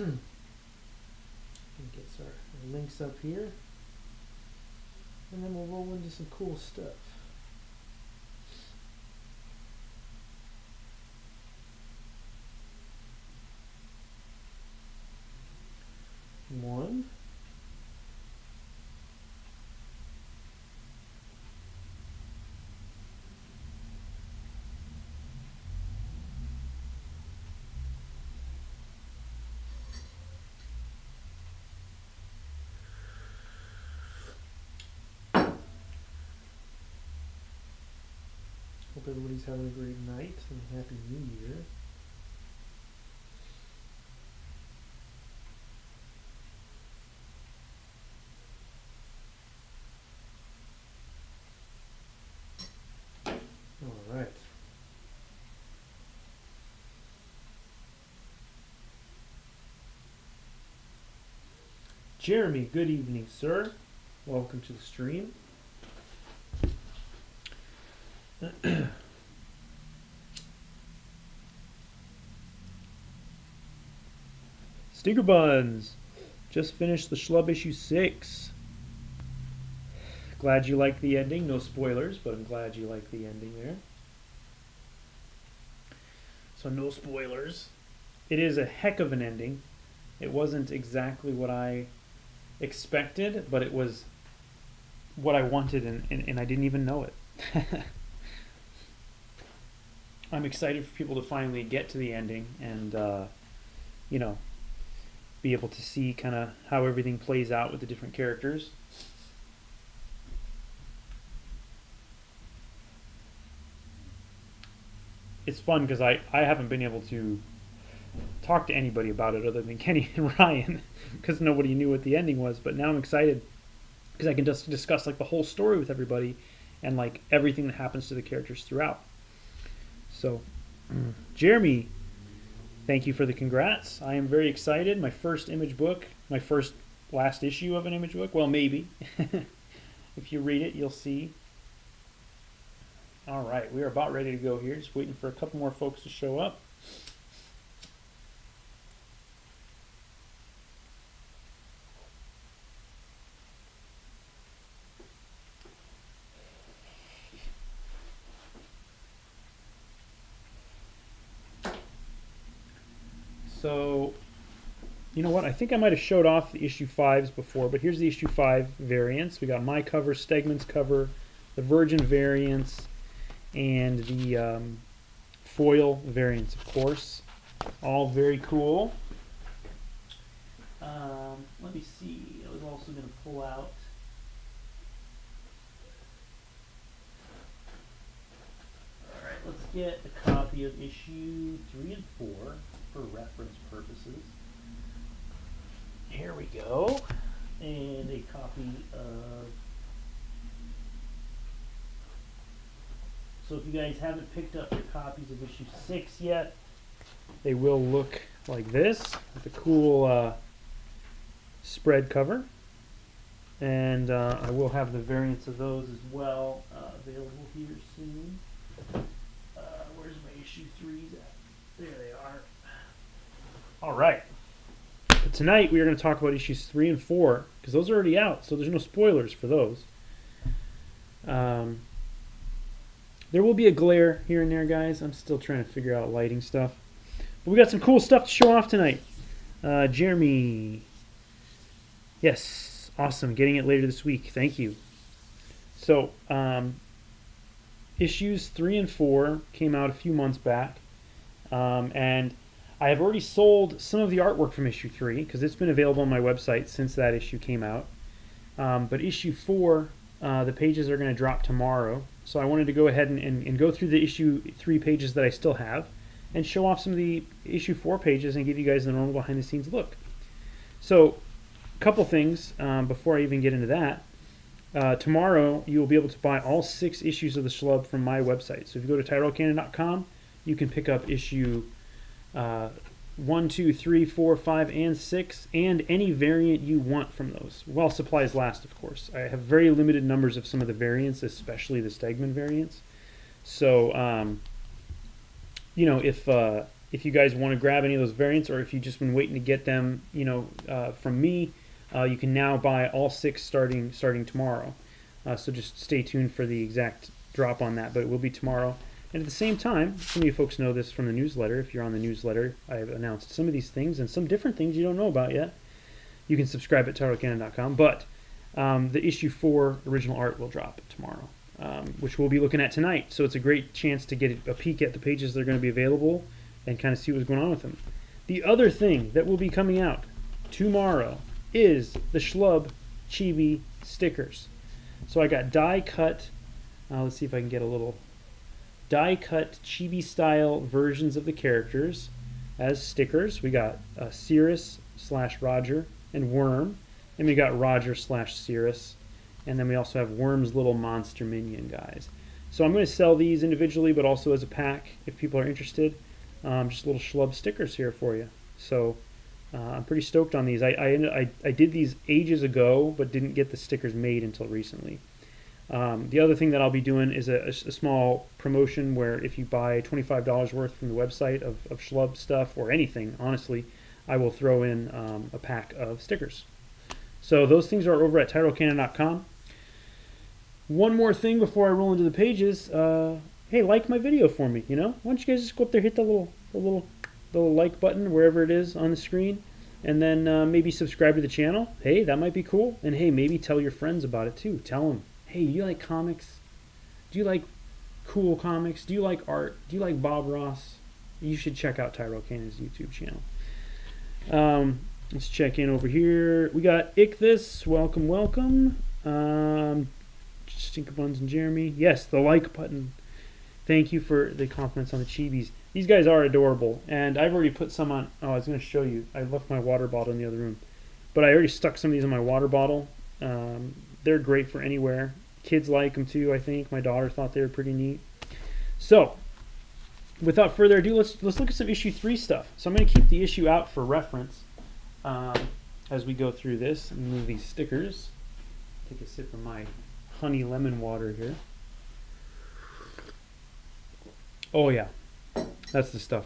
Gets our links up here, and then we'll roll into some cool stuff. One. Hope everybody's having a great night and Happy New Year. All right. Jeremy, good evening, sir. Welcome to the stream. Stinker Buns, just finished the Schlub issue 6. Glad you liked the ending. No spoilers, but I'm glad you liked the ending there. So no spoilers. It is a heck of an ending. It wasn't exactly what I expected, but it was what I wanted, and I didn't even know it. I'm excited for people to finally get to the ending and, you know, be able to see kind of how everything plays out with the different characters. It's fun because I haven't been able to talk to anybody about it other than Kenny and Ryan because nobody knew what the ending was, but now I'm excited because I can just discuss like the whole story with everybody and like everything that happens to the characters throughout. So, Jeremy, thank you for the congrats. I am very excited. My first Image book, my first last issue of an Image book. Well, maybe. If you read it, you'll see. All right, we are about ready to go here. Just waiting for a couple more folks to show up. So, you know what? I think I might have showed off the issue 5s before, but here's the issue 5 variants. We got my cover, Stegman's cover, the Virgin variants, and the foil variants, of course. All very cool. Let me see. I was also going to pull out. All right, let's get a copy of issue 3 and 4 for reference purposes. Here we go. And a copy of... So if you guys haven't picked up your copies of issue 6 yet, they will look like this, with a cool spread cover. And I will have the variants of those as well available here soon. Where's my issue 3s at? There they are. All right. But tonight we are going to talk about issues 3 and 4, because those are already out, so there's no spoilers for those. There will be a glare here and there, guys. I'm still trying to figure out lighting stuff. But we got some cool stuff to show off tonight. Jeremy. Yes, awesome. Getting it later this week. Thank you. So, issues 3 and 4 came out a few months back. And I have already sold some of the artwork from issue 3 because it's been available on my website since that issue came out. But issue 4, the pages are going to drop tomorrow. So I wanted to go ahead and go through the issue 3 pages that I still have and show off some of the issue 4 pages and give you guys the normal behind the scenes look. So a couple things before I even get into that. Tomorrow you will be able to buy all 6 issues of the Schlub from my website. So if you go to tyrellcannon.com, you can pick up issue 1, 2, 3, 4, 5, and 6, and any variant you want from those, while supplies last, of course. I have very limited numbers of some of the variants, especially the Stegman variants. So, you know, if if you guys want to grab any of those variants, or if you've just been waiting to get them, from me, you can now buy all 6 starting tomorrow. So just stay tuned for the exact drop on that, but it will be tomorrow. And at the same time, some of you folks know this from the newsletter. If you're on the newsletter, I've announced some of these things and some different things you don't know about yet. You can subscribe at tyrellcannon.com, but the issue 4 original art will drop tomorrow, which we'll be looking at tonight. So it's a great chance to get a peek at the pages that are going to be available and kind of see what's going on with them. The other thing that will be coming out tomorrow is the Schlub Chibi stickers. So I got die cut, let's see if I can get a little die cut chibi style versions of the characters as stickers. We got Cirrus / Roger and Worm, and we got Roger / Cirrus, and then we also have Worm's little monster minion guys. So I'm going to sell these individually, but also as a pack if people are interested. Just little Schlub stickers here for you. So I'm pretty stoked on these. I did these ages ago, but didn't get the stickers made until recently. The other thing that I'll be doing is a small promotion where if you buy $25 worth from the website of Schlub stuff or anything, honestly, I will throw in a pack of stickers. So those things are over at tyrellcannon.com. One more thing before I roll into the pages. Hey, like my video for me. Why don't you guys just go up there, hit the little like button wherever it is on the screen, and then maybe subscribe to the channel. Hey, that might be cool. And hey, maybe tell your friends about it too. Tell them, hey, you like comics? Do you like cool comics? Do you like art? Do you like Bob Ross? You should check out Tyrell Cannon's YouTube channel. Let's check in over here. We got Ichthus. Welcome, welcome. Stinkerbuns and Jeremy. Yes, the like button. Thank you for the compliments on the chibis. These guys are adorable, and I've already put some on. Oh, I was going to show you. I left my water bottle in the other room, but I already stuck some of these in my water bottle. They're great for anywhere. Kids like them too, I think. My daughter thought they were pretty neat. So, without further ado, let's look at some issue 3 stuff. So I'm going to keep the issue out for reference as we go through this and move these stickers. Take a sip of my honey lemon water here. Oh yeah, that's the stuff.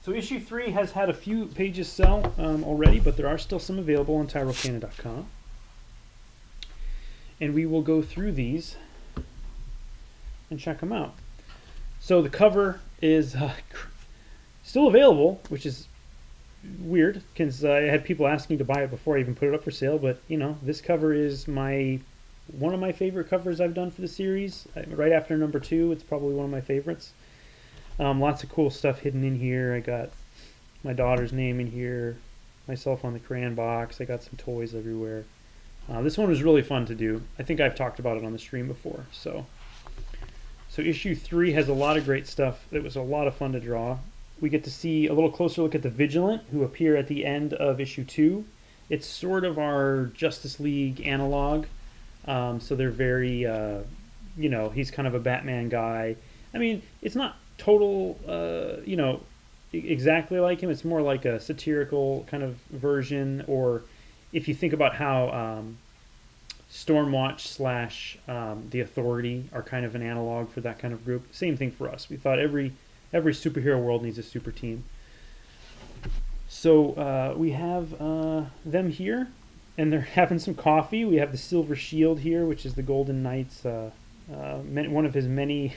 So issue 3 has had a few pages sell already, but there are still some available on tyrellcannon.com. And we will go through these and check them out. So the cover is still available, which is weird because I had people asking to buy it before I even put it up for sale. But this cover is one of my favorite covers I've done for the series. Right after number 2, it's probably one of my favorites. Lots of cool stuff hidden in here. I got my daughter's name in here, myself on the crayon box. I got some toys everywhere. This one was really fun to do. I think I've talked about it on the stream before. So issue 3 has a lot of great stuff. It was a lot of fun to draw. We get to see a little closer look at the Vigilant, who appear at the end of issue 2. It's sort of our Justice League analog. So they're very, he's kind of a Batman guy. I mean, it's not total, exactly like him. It's more like a satirical kind of version. Or if you think about how Stormwatch / The Authority are kind of an analog for that kind of group. Same thing for us. We thought every superhero world needs a super team. So we have them here. And they're having some coffee. We have the Silver Shield here, which is the Golden Knight's, one of his many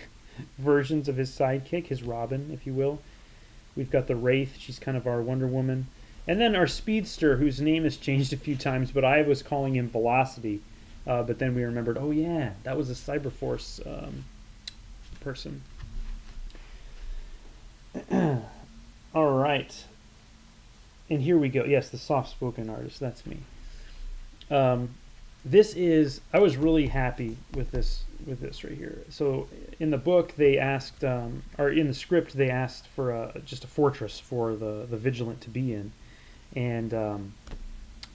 versions of his sidekick, his Robin, if you will. We've got the Wraith. She's kind of our Wonder Woman. And then our Speedster, whose name has changed a few times, but I was calling him Velocity. But then we remembered, oh yeah, that was a Cyberforce person. All right. And here we go. Yes, the soft-spoken artist. That's me. I was really happy with this right here. So in the book they asked, or in the script they asked for just a fortress for the Vigilant to be in, and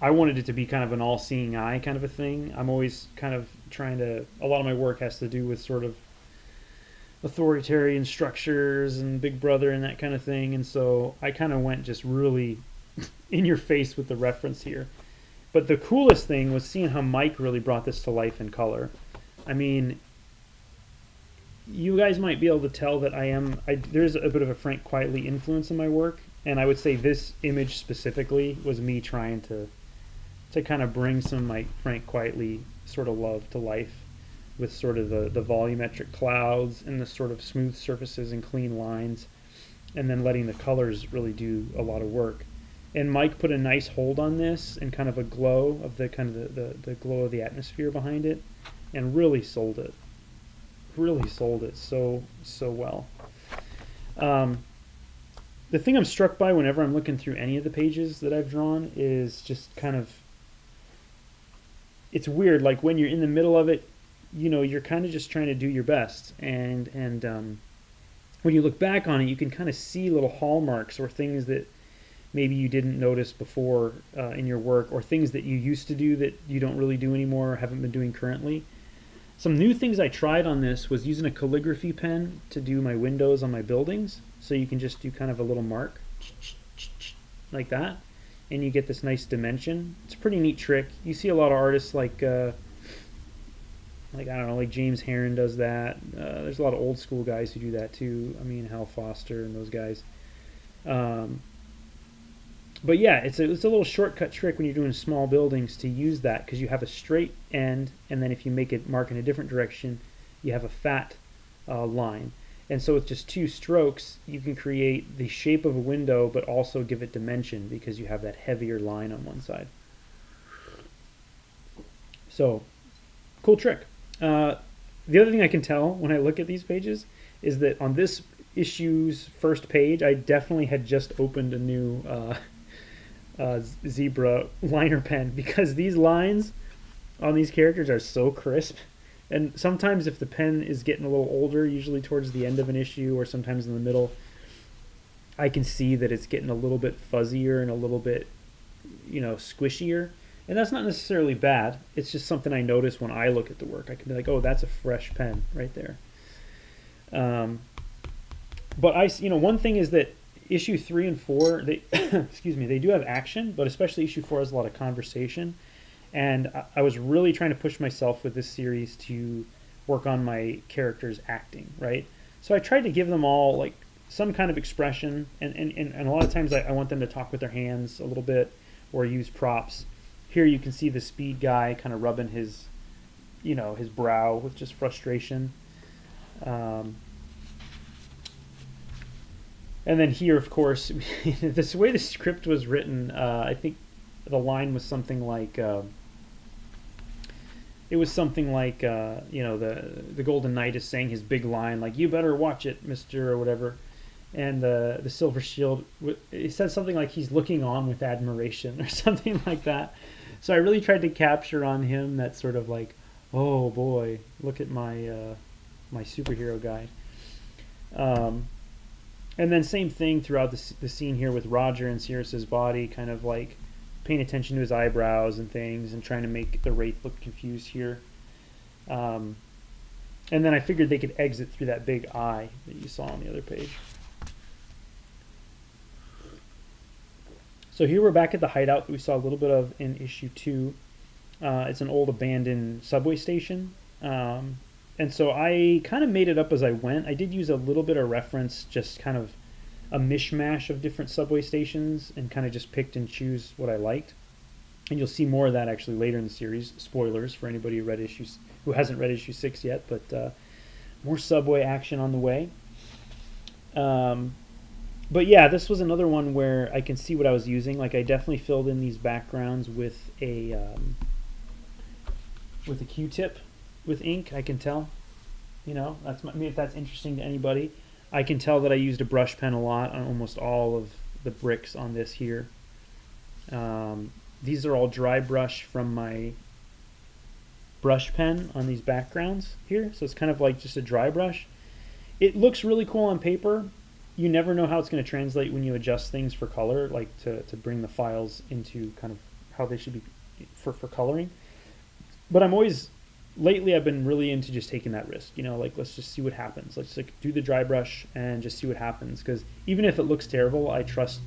I wanted it to be kind of an all-seeing eye kind of a thing. I'm always kind of a lot of my work has to do with sort of authoritarian structures and Big Brother and that kind of thing, and so I kind of went just really in your face with the reference here. But the coolest thing was seeing how Mike really brought this to life in color. I mean, you guys might be able to tell that there's a bit of a Frank Quietly influence in my work, and I would say this image specifically was me trying to kind of bring some of my Frank Quietly sort of love to life with sort of the volumetric clouds and the sort of smooth surfaces and clean lines, and then letting the colors really do a lot of work. And Mike put a nice hold on this and kind of a glow of the kind of the glow of the atmosphere behind it, and really sold it. Really sold it so well. The thing I'm struck by whenever I'm looking through any of the pages that I've drawn is just kind of, it's weird. Like when you're in the middle of it, you know, you're kind of just trying to do your best, and when you look back on it, you can kind of see little hallmarks or things that maybe you didn't notice before in your work, or things that you used to do that you don't really do anymore or haven't been doing currently. Some new things I tried on this was using a calligraphy pen to do my windows on my buildings. So you can just do kind of a little mark like that, and you get this nice dimension. It's a pretty neat trick. You see a lot of artists like I don't know, like James Heron does that. There's a lot of old school guys who do that too. I mean, Hal Foster and those guys. But yeah, it's a little shortcut trick when you're doing small buildings to use that, because you have a straight end, and then if you make it mark in a different direction, you have a fat line. And so with just two strokes, you can create the shape of a window, but also give it dimension because you have that heavier line on one side. So, cool trick. The other thing I can tell when I look at these pages is that on this issue's first page, I definitely had just opened a new Zebra liner pen, because these lines on these characters are so crisp. And sometimes if the pen is getting a little older, usually towards the end of an issue or sometimes in the middle, I can see that it's getting a little bit fuzzier and a little bit, you know, squishier. And that's not necessarily bad. It's just something I notice when I look at the work. I can be like, oh, that's a fresh pen right there. But one thing is that issue 3 and 4, they excuse me, they do have action, but especially issue 4 has a lot of conversation. And I was really trying to push myself with this series to work on my characters' acting, right? So I tried to give them all like some kind of expression, and a lot of times I want them to talk with their hands a little bit or use props. Here you can see the speed guy kind of rubbing his brow with just frustration. And then here, of course, this way the script was written, I think the line was something like, the Golden Knight is saying his big line, like, you better watch it, mister, or whatever. And the Silver Shield, it says something like he's looking on with admiration or something like that. So I really tried to capture on him that sort of like, oh boy, look at my my superhero guy. And then same thing throughout the scene here with Roger and Sirius's body, kind of like paying attention to his eyebrows and things and trying to make the Wraith look confused here. And then I figured they could exit through that big eye that you saw on the other page. So here we're back at the hideout that we saw a little bit of in issue 2. It's an old abandoned subway station. And so I kind of made it up as I went. I did use a little bit of reference, just kind of a mishmash of different subway stations, and kind of just picked and choose what I liked. And you'll see more of that actually later in the series. Spoilers for anybody who hasn't read issue 6 yet, but more subway action on the way. But yeah, this was another one where I can see what I was using. Like I definitely filled in these backgrounds with a Q-tip with ink. I can tell, if that's interesting to anybody. I can tell that I used a brush pen a lot on almost all of the bricks on this here. These are all dry brush from my brush pen on these backgrounds here. So it's kind of like just a dry brush. It looks really cool on paper. You never know how it's going to translate when you adjust things for color, like to bring the files into kind of how they should be for coloring. But lately I've been really into just taking that risk, let's just see what happens. Let's do the dry brush and just see what happens. Because even if it looks terrible, I was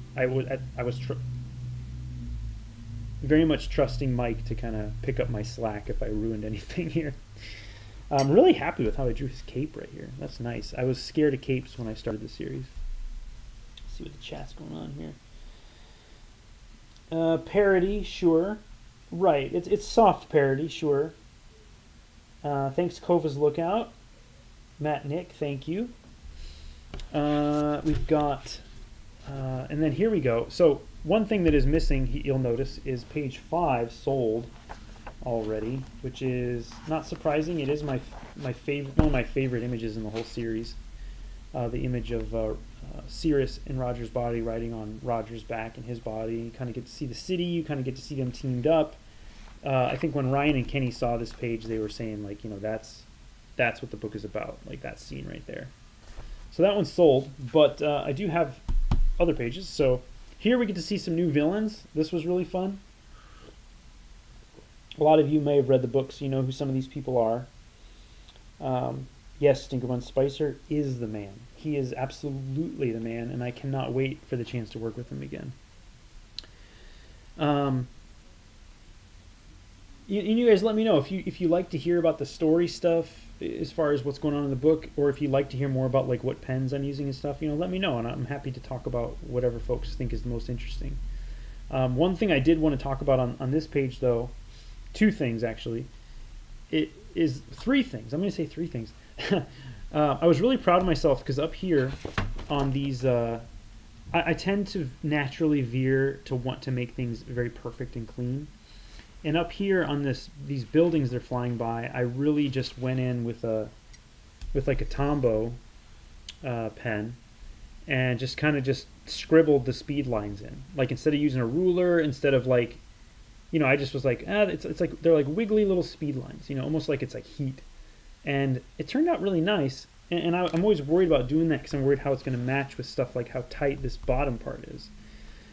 very much trusting Mike to kind of pick up my slack if I ruined anything here. I'm really happy with how I drew his cape right here. That's nice. I was scared of capes when I started the series. Let's see what the chat's going on here. Parody, sure. Right, it's soft parody, sure. Thanks, Kova's Lookout. Matt Nick, thank you. We've got, and then here we go. So one thing that is missing, you'll notice, is page 5 sold already, which is not surprising. It is my favorite, one of my favorite images in the whole series. The image of Sirius in Roger's body riding on Roger's back and his body. You kind of get to see the city. You kind of get to see them teamed up. I think when Ryan and Kenny saw this page, they were saying, like, you know, that's what the book is about, like that scene right there. So that one's sold, but I do have other pages. So here we get to see some new villains. This was really fun. A lot of you may have read the books. You know who some of these people are. Yes, Stinkerbun Spicer is the man. He is absolutely the man, and I cannot wait for the chance to work with him again. You guys let me know if you like to hear about the story stuff as far as what's going on in the book, or if you'd like to hear more about like what pens I'm using and stuff. You know, let me know, and I'm happy to talk about whatever folks think is the most interesting. One thing I did want to talk about on this page, though, 2 things actually. It is 3 things. I'm going to say 3 things. I was really proud of myself because up here on these, I tend to naturally veer to want to make things very perfect and clean. And up here on these buildings they're flying by, I really just went in with like a Tombow pen and just kind of just scribbled the speed lines in. Like instead of using a ruler, instead of like, you know, I just was like, it's like they're like wiggly little speed lines, you know, almost like it's like heat. And it turned out really nice. And I'm always worried about doing that because I'm worried how it's going to match with stuff like how tight this bottom part is.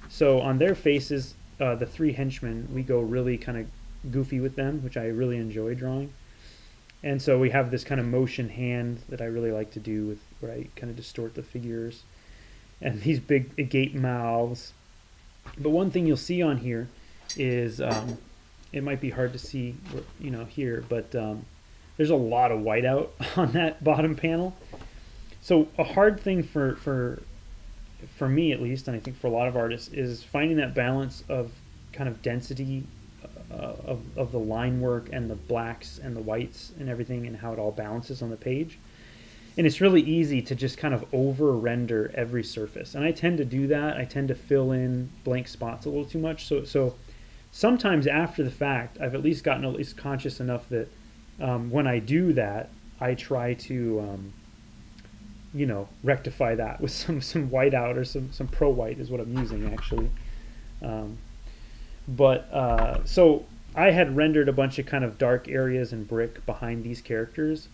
So on their faces, the 3 henchmen, we go really kind of goofy with them, which I really enjoy drawing. And so we have this kind of motion hand that I really like to do with where I kind of distort the figures. And these big agape mouths. But one thing you'll see on here is, it might be hard to see, you know, here, but there's a lot of whiteout on that bottom panel. So a hard thing for me at least, and I think for a lot of artists, is finding that balance of kind of density of the line work and the blacks and the whites and everything and how it all balances on the page. And it's really easy to just kind of over-render every surface. And I tend to do that. I tend to fill in blank spots a little too much. So sometimes after the fact, I've at least gotten at least conscious enough that when I do that, I try to you know, rectify that with some whiteout or some pro white is what I'm using actually. So I had rendered a bunch of kind of dark areas in brick behind these characters,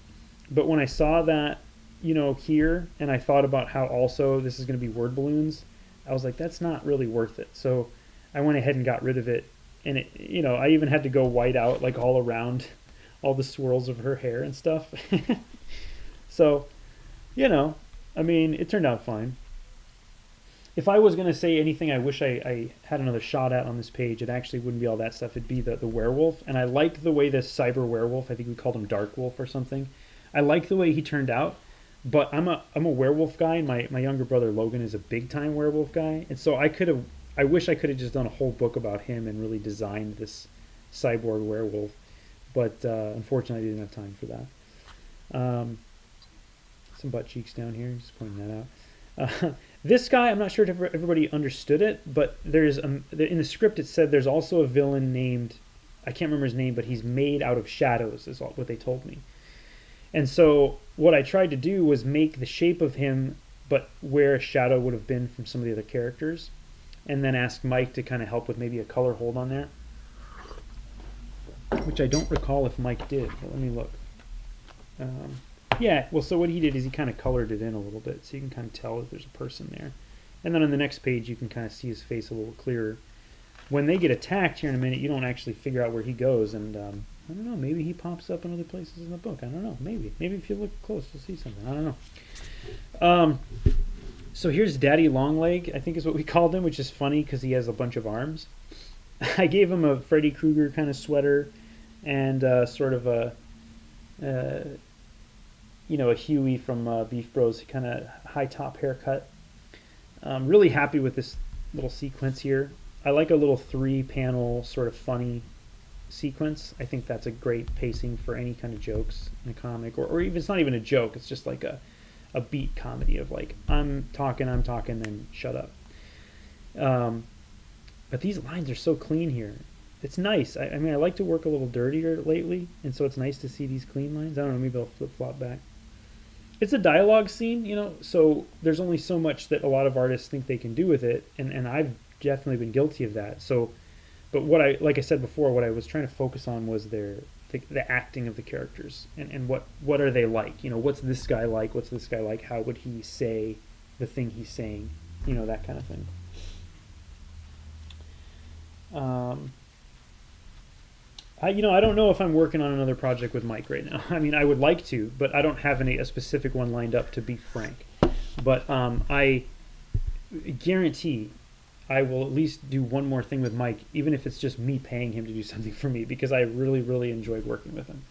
but when I saw that, you know, here, and I thought about how also this is going to be word balloons, I was like, that's not really worth it. So I went ahead and got rid of it, and it, you know, I even had to go white out like all around all the swirls of her hair and stuff. So, you know, I mean, it turned out fine. If I was going to say anything I wish I had another shot at on this page, it actually wouldn't be all that stuff. It'd be the werewolf. And I like the way this cyber werewolf, I think we called him Dark Wolf or something. I like the way he turned out, but I'm a werewolf guy, and my younger brother Logan is a big-time werewolf guy. And so I wish I could have just done a whole book about him and really designed this cyborg werewolf. But unfortunately, I didn't have time for that. Some butt cheeks down here, just pointing that out. This guy, I'm not sure if everybody understood it, but there's in the script it said there's also a villain named, I can't remember his name, but he's made out of shadows, is what they told me. And so what I tried to do was make the shape of him, but where a shadow would have been from some of the other characters, and then ask Mike to kind of help with maybe a color hold on there, which I don't recall if Mike did, but let me look. Yeah, well, so what he did is he kind of colored it in a little bit, so you can kind of tell if there's a person there. And then on the next page, you can kind of see his face a little clearer. When they get attacked here in a minute, you don't actually figure out where he goes, and I don't know, maybe he pops up in other places in the book. I don't know, maybe. Maybe if you look close, you'll see something. I don't know. So here's Daddy Longleg, I think is what we called him, which is funny because he has a bunch of arms. I gave him a Freddy Krueger kind of sweater and sort of a you know, a Huey from Beef Bros, kind of high top haircut. Really happy with this little sequence here. I like a little 3-panel sort of funny sequence. I think that's a great pacing for any kind of jokes in a comic, or even it's not even a joke. It's just like a beat comedy of like I'm talking, then shut up. But these lines are so clean here. It's nice. I mean, I like to work a little dirtier lately, and so it's nice to see these clean lines. I don't know, maybe I'll flip-flop back. It's a dialogue scene, you know, so there's only so much that a lot of artists think they can do with it, and I've definitely been guilty of that. So, but like I said before, what I was trying to focus on was the acting of the characters, and what are they like? You know, what's this guy like? What's this guy like? How would he say the thing he's saying? You know, that kind of thing. I don't know if I'm working on another project with Mike right now. I mean, I would like to, but I don't have a specific one lined up, to be frank. But I guarantee I will at least do one more thing with Mike, even if it's just me paying him to do something for me, because I really, really enjoyed working with him.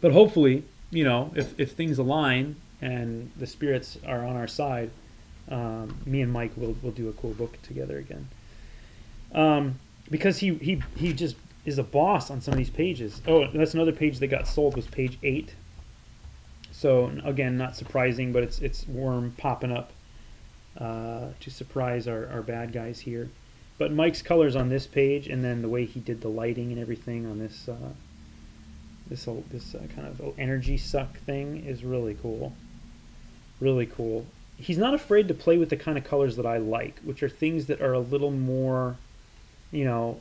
But hopefully, you know, if things align and the spirits are on our side, me and Mike will do a cool book together again. Because he just is a boss on some of these pages. Oh, that's another page that got sold, was page 8. So again, not surprising, but it's Worm popping up to surprise our bad guys here. But Mike's colors on this page, and then the way he did the lighting and everything on this kind of energy suck thing is really cool. Really cool. He's not afraid to play with the kind of colors that I like, which are things that are a little more, you know,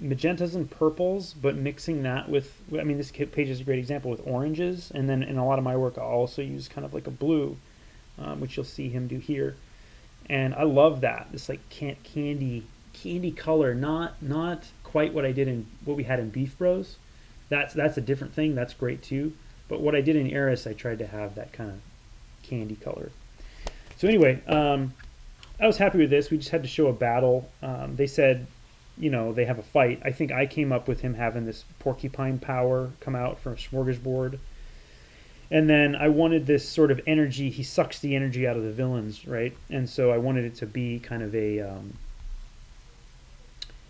magentas and purples, but mixing that with, I mean, this page is a great example with oranges, and then in a lot of my work I'll also use kind of like a blue, which you'll see him do here. And I love that. This like candy color, not quite what we had in Beef Bros. That's a different thing. That's great too. But what I did in Eris, I tried to have that kind of candy color. So anyway, I was happy with this. We just had to show a battle. They said, you know, they have a fight. I think I came up with him having this porcupine power come out from a smorgasbord. And then I wanted this sort of energy. He sucks the energy out of the villains, right? And so I wanted it to be kind of a,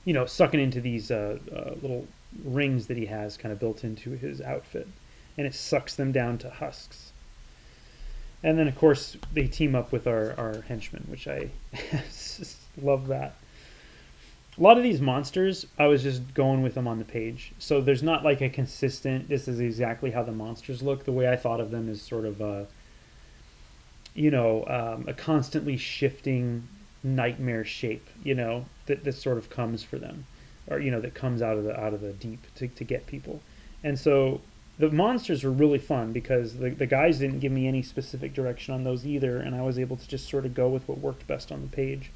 you know, sucking into these little rings that he has kind of built into his outfit. And it sucks them down to husks. And then, of course, they team up with our henchmen, which I just love that. A lot of these monsters, I was just going with them on the page. So there's not like a consistent, this is exactly how the monsters look. The way I thought of them is sort of a, you know, a constantly shifting nightmare shape, you know, that sort of comes for them. Or, you know, that comes out of the deep to get people. And so the monsters were really fun because the guys didn't give me any specific direction on those either, and I was able to just sort of go with what worked best on the page.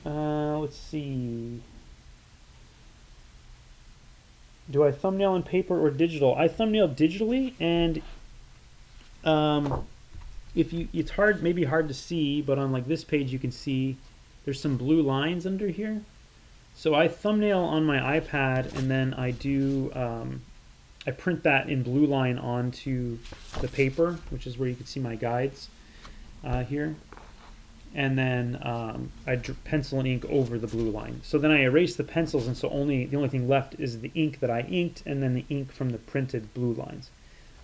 Let's see. Do I thumbnail on paper or digital? I thumbnail digitally, and it's hard, maybe hard to see, but on like this page you can see there's some blue lines under here. So I thumbnail on my iPad, and then I do I print that in blue line onto the paper, which is where you can see my guides here. And then I pencil and ink over the blue line. So then I erase the pencils, and so the only thing left is the ink that I inked, and then the ink from the printed blue lines.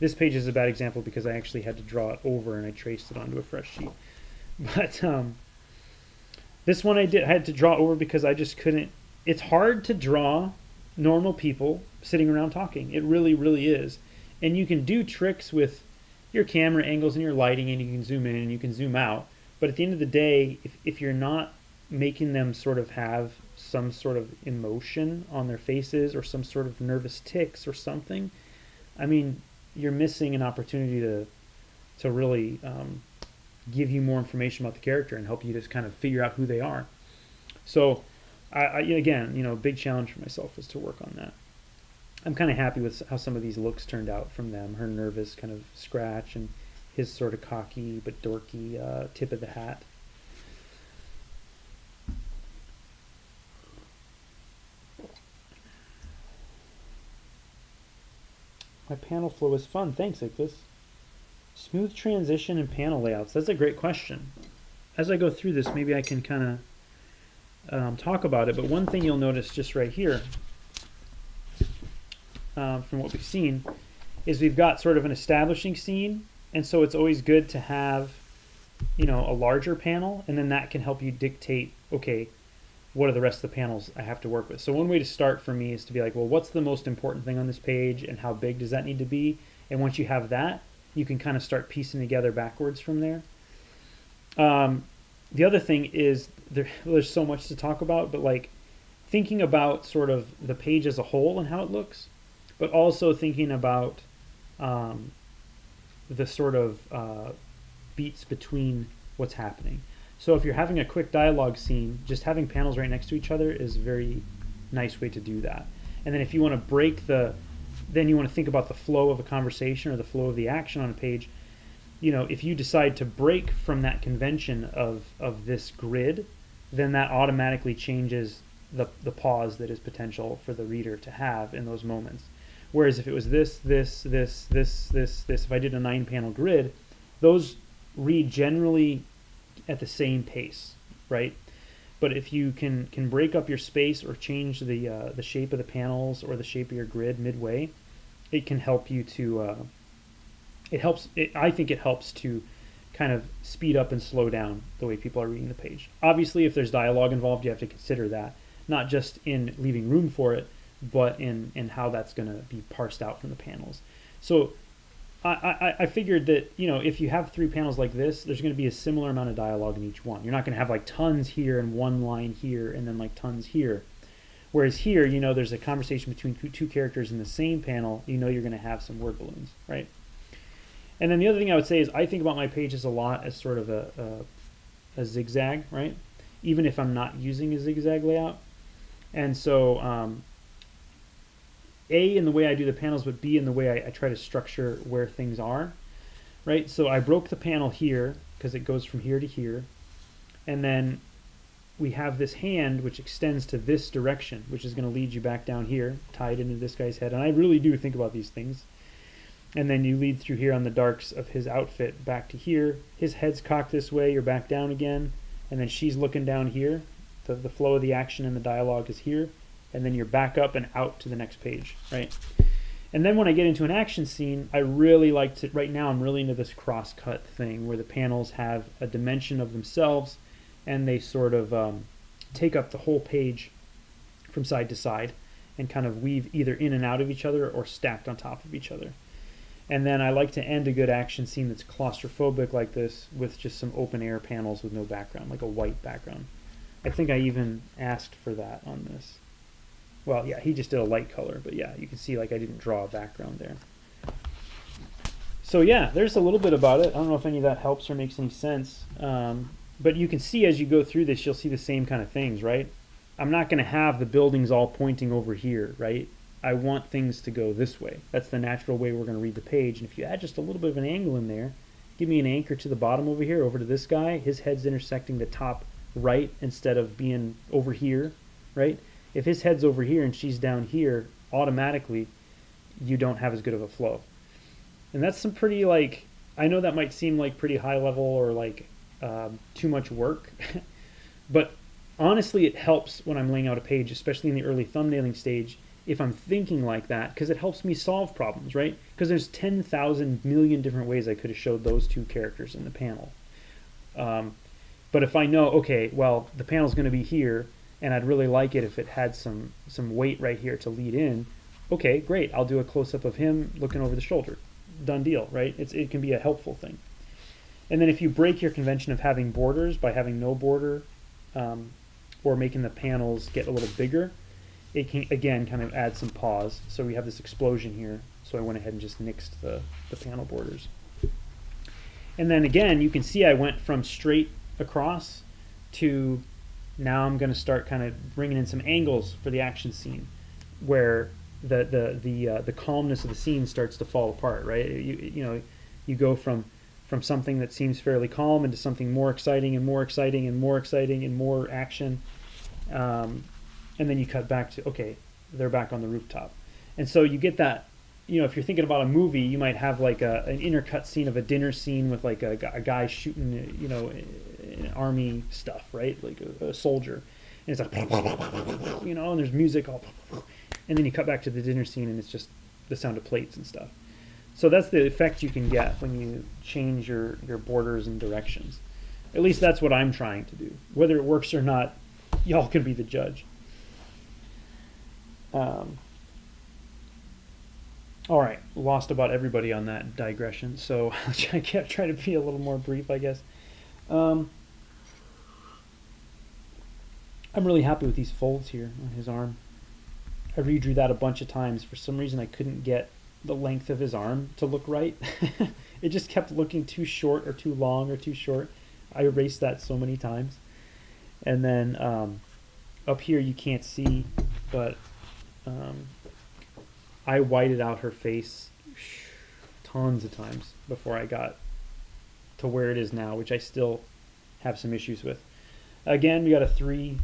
This page is a bad example because I actually had to draw it over, and I traced it onto a fresh sheet. But this one I had to draw over because I just couldn't. It's hard to draw normal people sitting around talking. It really, really is. And you can do tricks with your camera angles and your lighting, and you can zoom in and you can zoom out. But at the end of the day, if you're not making them sort of have some sort of emotion on their faces or some sort of nervous tics or something, I mean, you're missing an opportunity to really give you more information about the character and help you just kind of figure out who they are. So, I again, you know, a big challenge for myself was to work on that. I'm kind of happy with how some of these looks turned out from them. Her nervous kind of scratch and his sort of cocky but dorky tip of the hat. My panel flow is fun. Thanks, Ichthus. Smooth transition and panel layouts. That's a great question. As I go through this, maybe I can kind of talk about it. But one thing you'll notice just right here, from what we've seen, is we've got sort of an establishing scene. And so it's always good to have, you know, a larger panel. And then that can help you dictate, okay, what are the rest of the panels I have to work with? So one way to start for me is to be like, well, what's the most important thing on this page and how big does that need to be? And once you have that, you can kind of start piecing together backwards from there. The other thing is there's so much to talk about, but like thinking about sort of the page as a whole and how it looks, but also thinking about the sort of beats between what's happening. So if you're having a quick dialogue scene, just having panels right next to each other is a very nice way to do that. And then if you want to break then you want to think about the flow of a conversation or the flow of the action on a page. You know, if you decide to break from that convention of this grid, then that automatically changes the pause that is potential for the reader to have in those moments. Whereas if it was this, if I did a 9-panel grid, those read generally at the same pace, right? But if you can break up your space or change the shape of the panels or the shape of your grid midway, it can help you to. I think it helps to kind of speed up and slow down the way people are reading the page. Obviously, if there's dialogue involved, you have to consider that, not just in leaving room for it, but in how that's going to be parsed out from the panels. So I figured that, you know, if you have 3 panels like this, there's going to be a similar amount of dialogue in each one. You're not going to have like tons here and one line here and then like tons here. Whereas here, you know, there's a conversation between two characters in the same panel. You know you're going to have some word balloons, right? And then the other thing I would say is I think about my pages a lot as sort of a zigzag, right? Even if I'm not using a zigzag layout. And so A, in the way I do the panels, but B, in the way I try to structure where things are, right? So I broke the panel here because it goes from here to here. And then we have this hand which extends to this direction, which is going to lead you back down here, tied into this guy's head. And I really do think about these things. And then you lead through here on the darks of his outfit back to here. His head's cocked this way, you're back down again. And then she's looking down here. The flow of the action and the dialogue is here. And then you're back up and out to the next page, right? And then when I get into an action scene, I really like to, right now I'm really into this cross-cut thing where the panels have a dimension of themselves and they sort of take up the whole page from side to side and kind of weave either in and out of each other or stacked on top of each other. And then I like to end a good action scene that's claustrophobic like this with just some open air panels with no background, like a white background. I think I even asked for that on this. Well, yeah, he just did a light color, but yeah, you can see like I didn't draw a background there. So yeah, there's a little bit about it. I don't know if any of that helps or makes any sense. But you can see as you go through this, you'll see the same kind of things, right? I'm not going to have the buildings all pointing over here, right? I want things to go this way. That's the natural way we're going to read the page. And if you add just a little bit of an angle in there, give me an anchor to the bottom over here, over to this guy. His head's intersecting the top right instead of being over here, right? If his head's over here and she's down here, automatically you don't have as good of a flow. And that's some pretty, like, I know that might seem like pretty high level or like too much work, but honestly it helps when I'm laying out a page, especially in the early thumbnailing stage, if I'm thinking like that, because it helps me solve problems, right? Because there's 10,000 million different ways I could have showed those two characters in the panel. But if I know, okay, well, the panel's going to be here, and I'd really like it if it had some weight right here to lead in, okay, great, I'll do a close-up of him looking over the shoulder. Done deal, right? It can be a helpful thing. And then if you break your convention of having borders by having no border, or making the panels get a little bigger, it can, again, kind of add some pause. So we have this explosion here, so I went ahead and just nixed the panel borders. And then again, you can see I went from straight across to now I'm going to start kind of bringing in some angles for the action scene where the calmness of the scene starts to fall apart, right? You go from something that seems fairly calm into something more exciting and more exciting and more exciting and more action. And then you cut back to, okay, they're back on the rooftop. And so you get that if you're thinking about a movie, you might have like an intercut scene of a dinner scene with like a guy shooting, an army stuff, right? Like a soldier. And it's like, and there's music all, and then you cut back to the dinner scene and it's just the sound of plates and stuff. So that's the effect you can get when you change your borders and directions. At least that's what I'm trying to do. Whether it works or not, y'all can be the judge. All right, lost about everybody on that digression, so I kept trying to be a little more brief, I guess. I'm really happy with these folds here on his arm. I redrew that a bunch of times. For some reason, I couldn't get the length of his arm to look right. It just kept looking too short or too long or too short. I erased that so many times. And then up here you can't see, but I whited out her face tons of times before I got to where it is now, which I still have some issues with. Again, we got a three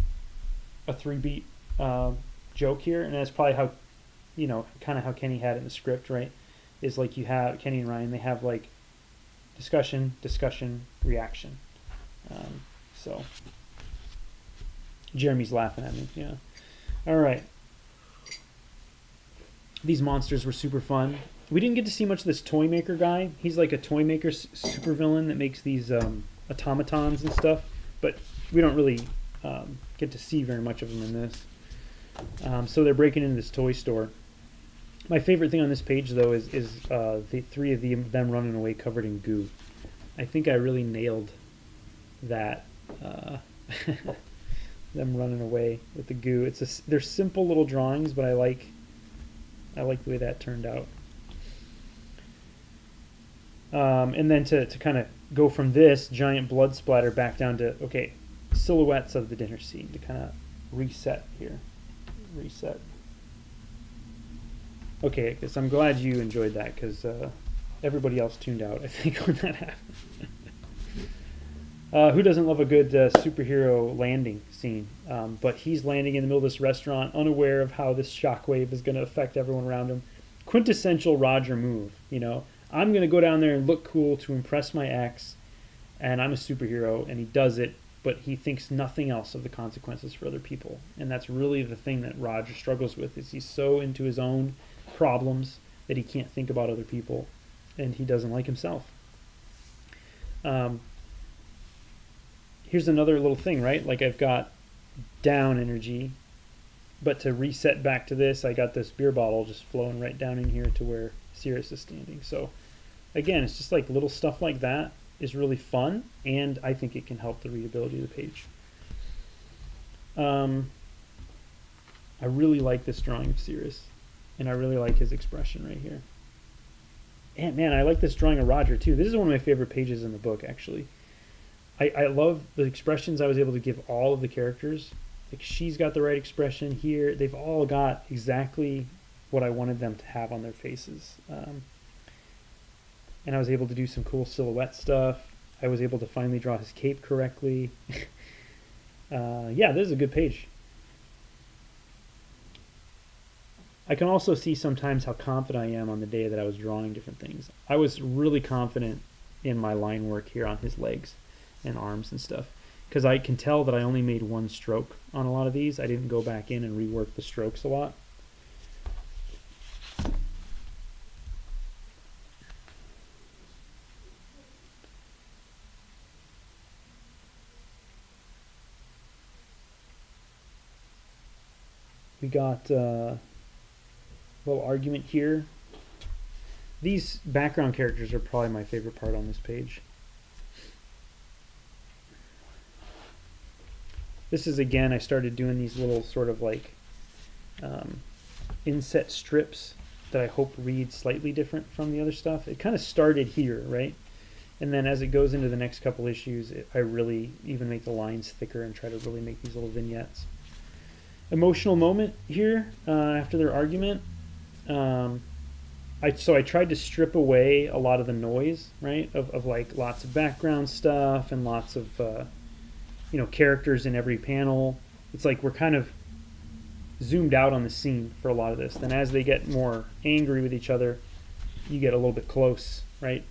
beat joke here, and that's probably how, kind of how Kenny had it in the script, right? Is like you have Kenny and Ryan, they have like discussion, reaction. So Jeremy's laughing at me. Yeah. All right. These monsters were super fun. We didn't get to see much of this toy maker guy. He's like a toy maker supervillain that makes these automatons and stuff, but we don't really get to see very much of him in this. So they're breaking into this toy store. My favorite thing on this page, though, is the three of them running away covered in goo. I think I really nailed that. Them running away with the goo. They're simple little drawings, but I like the way that turned out. And then to kind of go from this giant blood splatter back down to, okay, silhouettes of the dinner scene to kind of reset here. Reset. Okay, I guess I'm glad you enjoyed that, because everybody else tuned out, I think, when that happened. Who doesn't love a good superhero landing scene? But he's landing in the middle of this restaurant, unaware of how this shockwave is going to affect everyone around him. Quintessential Roger move, I'm going to go down there and look cool to impress my ex, and I'm a superhero, and he does it, but he thinks nothing else of the consequences for other people. And that's really the thing that Roger struggles with, is he's so into his own problems that he can't think about other people, and he doesn't like himself. Here's another little thing, right? Like, I've got down energy, but to reset back to this, I got this beer bottle just flowing right down in here to where Sirius is standing. So again, it's just like little stuff like that is really fun, and I think it can help the readability of the page. I really like this drawing of Sirius, and I really like his expression right here. And man, I like this drawing of Roger too. This is one of my favorite pages in the book, actually. I love the expressions I was able to give all of the characters. Like, she's got the right expression here. They've all got exactly what I wanted them to have on their faces. And I was able to do some cool silhouette stuff. I was able to finally draw his cape correctly. Yeah, this is a good page. I can also see sometimes how confident I am on the day that I was drawing different things. I was really confident in my line work here on his legs and arms and stuff, because I can tell that I only made one stroke on a lot of these. I didn't go back in and rework the strokes a lot. We got a little argument here. These background characters are probably my favorite part on this page. This is, again, I started doing these little sort of like inset strips that I hope read slightly different from the other stuff. It kind of started here, right? And then as it goes into the next couple issues, I really even make the lines thicker and try to really make these little vignettes. Emotional moment here after their argument. So I tried to strip away a lot of the noise, right? Of like lots of background stuff and lots of characters in every panel. It's like we're kind of zoomed out on the scene for a lot of this. Then as they get more angry with each other, you get a little bit close, right?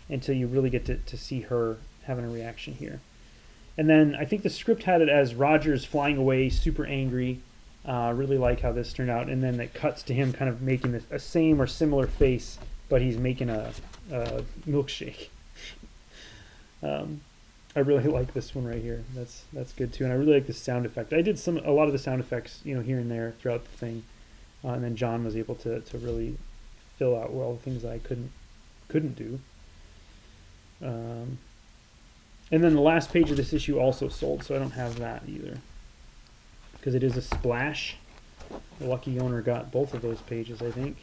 Until you really get to see her having a reaction here. And then I think the script had it as Roger's flying away, super angry. Really like how this turned out. And then it cuts to him kind of making a same or similar face, but he's making a milkshake. I really like this one right here. That's good too, and I really like the sound effect. I did a lot of the sound effects, here and there throughout the thing, and then John was able to really fill out all the things that I couldn't do. And then the last page of this issue also sold, so I don't have that either, because it is a splash. The lucky owner got both of those pages, I think.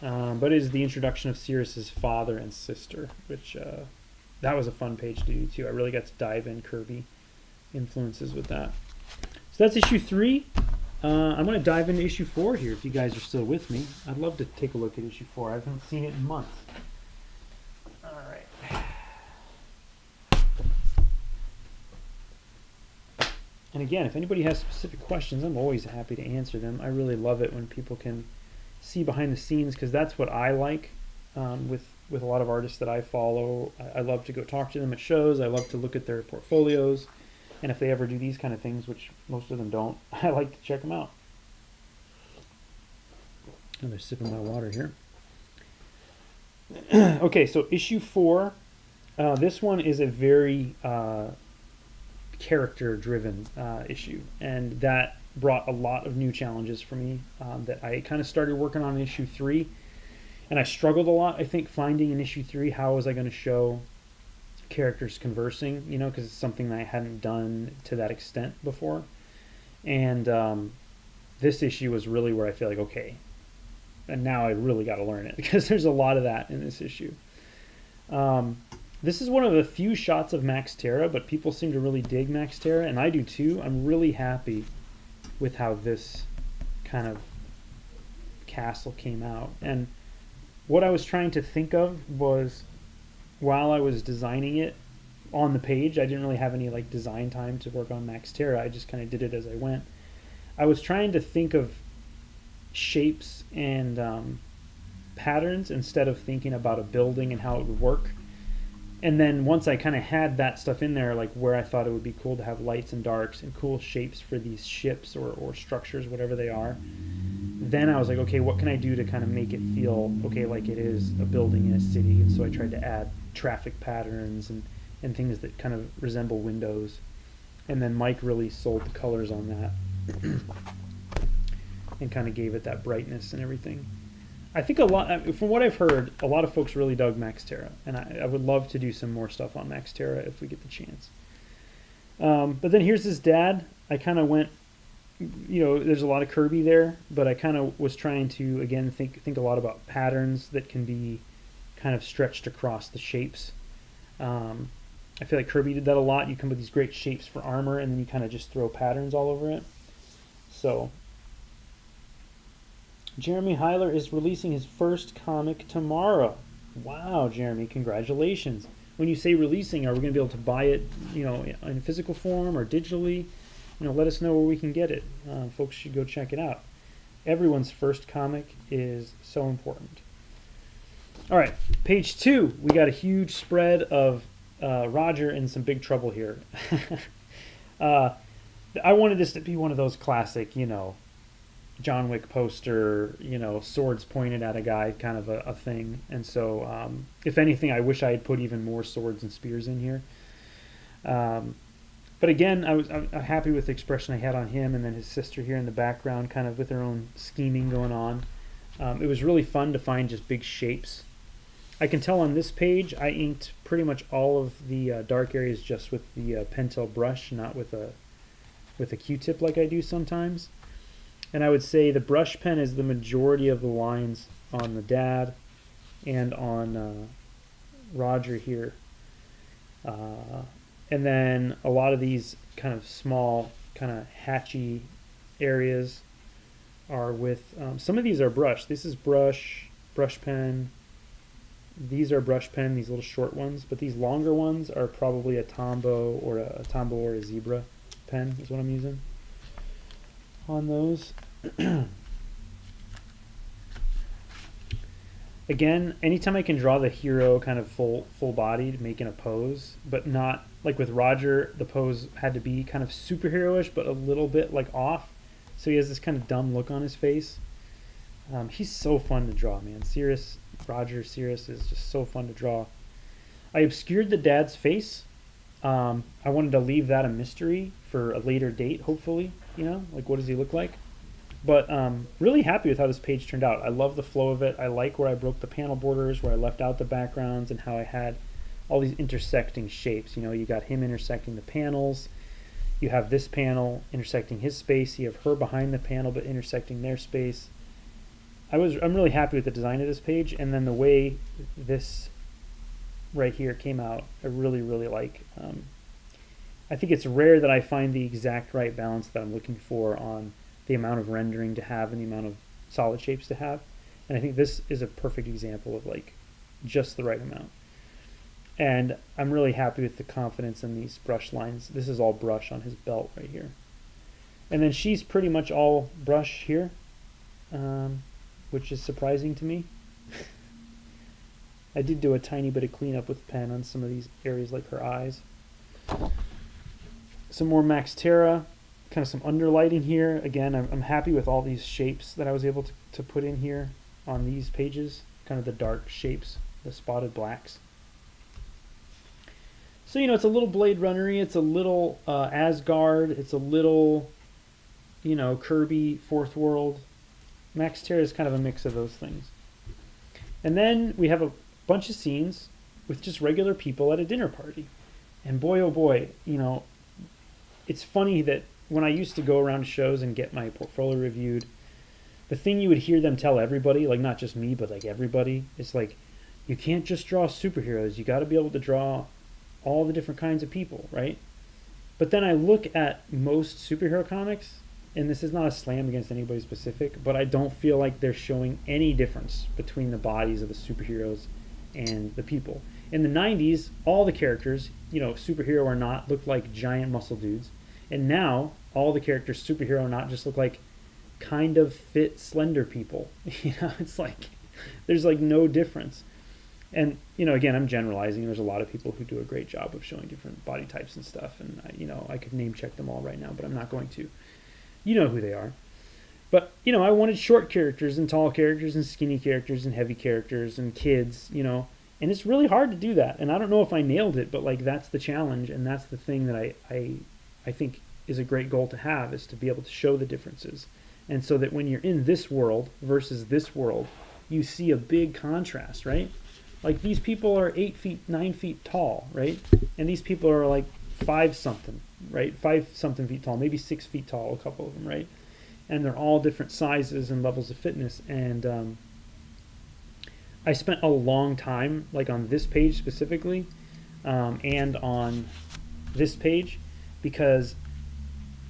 But it is the introduction of Sirius's father and sister, which that was a fun page to do too. I really got to dive in Kirby influences with that. So that's issue 3. I'm going to dive into issue 4 here if you guys are still with me. I'd love to take a look at issue 4. I haven't seen it in months. All right. And again, if anybody has specific questions, I'm always happy to answer them. I really love it when people can see behind the scenes, because that's what I like with a lot of artists that I follow. I love to go talk to them at shows. I love to look at their portfolios. And if they ever do these kind of things, which most of them don't, I like to check them out. Another sip of my water here. Okay, so issue 4. This one is a very character-driven issue. And that brought a lot of new challenges for me that I kind of started working on in issue 3. And I struggled a lot, I think, finding in issue 3 how was I going to show characters conversing, because it's something that I hadn't done to that extent before. And this issue was really where I feel like, okay, and now I really got to learn it, because there's a lot of that in this issue. This is one of the few shots of Max Terra, but people seem to really dig Max Terra, and I do too. I'm really happy with how this kind of castle came out. And what I was trying to think of was, while I was designing it on the page, I didn't really have any design time to work on Max Terra. I just kind of did it as I went. I was trying to think of shapes and patterns instead of thinking about a building and how it would work. And then once I kind of had that stuff in there, where I thought it would be cool to have lights and darks and cool shapes for these ships or structures, whatever they are, then I was like, okay, what can I do to kind of make it feel okay, like it is a building in a city? And so I tried to add traffic patterns and things that kind of resemble windows. And then Mike really sold the colors on that and kind of gave it that brightness and everything. I think from what I've heard, a lot of folks really dug Max Terra, and I would love to do some more stuff on Max Terra if we get the chance. But then here's his dad. I kind of went, there's a lot of Kirby there, but I kind of was trying to, again, think a lot about patterns that can be kind of stretched across the shapes. I feel like Kirby did that a lot. You come with these great shapes for armor, and then you kind of just throw patterns all over it. So Jeremy Heiler is releasing his first comic tomorrow. Wow, Jeremy, congratulations. When you say releasing, are we going to be able to buy it, in physical form or digitally? Let us know where we can get it. Folks should go check it out. Everyone's first comic is so important. All right, page 2. We got a huge spread of Roger in some big trouble here. I wanted this to be one of those classic, John Wick poster, swords pointed at a guy kind of a thing. And so, if anything, I wish I had put even more swords and spears in here. But again, I'm happy with the expression I had on him, and then his sister here in the background, kind of with their own scheming going on. It was really fun to find just big shapes. I can tell on this page, I inked pretty much all of the dark areas just with the Pentel brush, not with a Q-tip like I do sometimes. And I would say the brush pen is the majority of the lines on the dad and on Roger here. And then a lot of these kind of small, kind of hatchy areas are with, some of these are brush. This is brush pen. These are brush pen, these little short ones. But these longer ones are probably a Tombow or a Zebra pen is what I'm using. on those. Again, anytime I can draw the hero kind of full bodied, making a pose, but not like with Roger, the pose had to be kind of superhero-ish, but a little bit like off. So he has this kind of dumb look on his face. He's so fun to draw, man. Roger Cirrus is just so fun to draw. I obscured the dad's face. I wanted to leave that a mystery for a later date, hopefully. You know, like what does he look like? But really happy with how this page turned out. I love the flow of it. I like where I broke the panel borders, where I left out the backgrounds, and how I had all these intersecting shapes. You know, you got him intersecting the panels. You have this panel intersecting his space. You have her behind the panel, but intersecting their space. I'm really happy with the design of this page, and then the way this right here came out, I really, really like. I think it's rare that I find the exact right balance that I'm looking for on the amount of rendering to have and the amount of solid shapes to have. And I think this is a perfect example of like just the right amount. And I'm really happy with the confidence in these brush lines. This is all brush on his belt right here. And then she's pretty much all brush here, which is surprising to me. I did do a tiny bit of cleanup with pen on some of these areas like her eyes. Some more Max Terra. Kind of some underlighting here. Again, I'm happy with all these shapes that I was able to put in here on these pages. Kind of the dark shapes, the spotted blacks. So, you know, it's a little Blade Runner-y. It's a little Asgard. It's a little, you know, Kirby, Fourth World. Max Terra is kind of a mix of those things. And then we have a bunch of scenes with just regular people at a dinner party. And boy, oh boy, you know, it's funny that when I used to go around to shows and get my portfolio reviewed, the thing you would hear them tell everybody, like not just me, but like everybody, is like, you can't just draw superheroes. You got to be able to draw all the different kinds of people, right? But then I look at most superhero comics, and this is not a slam against anybody specific, but I don't feel like they're showing any difference between the bodies of the superheroes and the people. In the 90s, all the characters, you know, superhero or not, looked like giant muscle dudes. And now, all the characters, superhero or not, just look like kind of fit, slender people. You know, it's like, there's like no difference. And, you know, again, I'm generalizing. There's a lot of people who do a great job of showing different body types and stuff. And, you know, I could name check them all right now, but I'm not going to. You know who they are. But, you know, I wanted short characters and tall characters and skinny characters and heavy characters and kids, you know. And it's really hard to do that. And I don't know if I nailed it, but, like, that's the challenge. And that's the thing that I think is a great goal to have, is to be able to show the differences. And so that when you're in this world versus this world, you see a big contrast, right? Like, these people are 8 feet, 9 feet tall, right? And these people are like 5-something, right? 5-something feet tall, maybe 6 feet tall, a couple of them, right? And they're all different sizes and levels of fitness. And I spent a long time, like on this page specifically, and on this page, because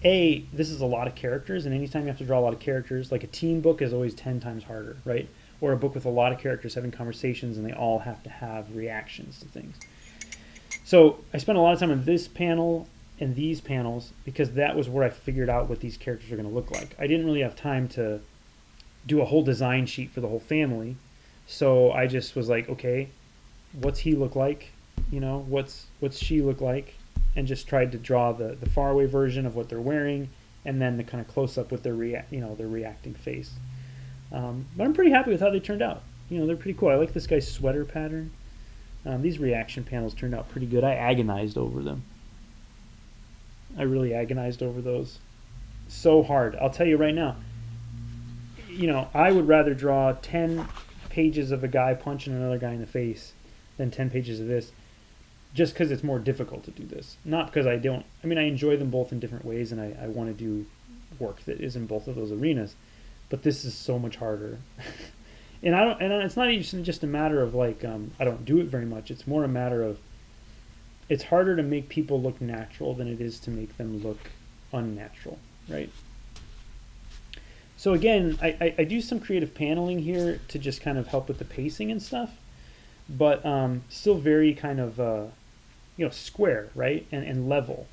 this is a lot of characters, and anytime you have to draw a lot of characters, like a team book is always 10 times harder, right? Or a book with a lot of characters having conversations and they all have to have reactions to things. So I spent a lot of time on this panel and these panels because that was where I figured out what these characters are going to look like. I didn't really have time to do a whole design sheet for the whole family, so I just was like, okay, what's he look like? You know, what's she look like? And just tried to draw the faraway version of what they're wearing, and then the kind of close up with their reacting face. But I'm pretty happy with how they turned out. You know, they're pretty cool. I like this guy's sweater pattern. These reaction panels turned out pretty good. I agonized over them. I really agonized over those. So hard. I'll tell you right now. You know, I would rather draw 10 pages of a guy punching another guy in the face than 10 pages of this, just because it's more difficult to do this. Not because I don't. I mean, I enjoy them both in different ways, and I want to do work that is in both of those arenas. But this is so much harder. And I don't. And it's not even just a matter of like I don't do it very much. It's more a matter of it's harder to make people look natural than it is to make them look unnatural, right? So again, I do some creative paneling here to just kind of help with the pacing and stuff, but still very kind of square, right, and level.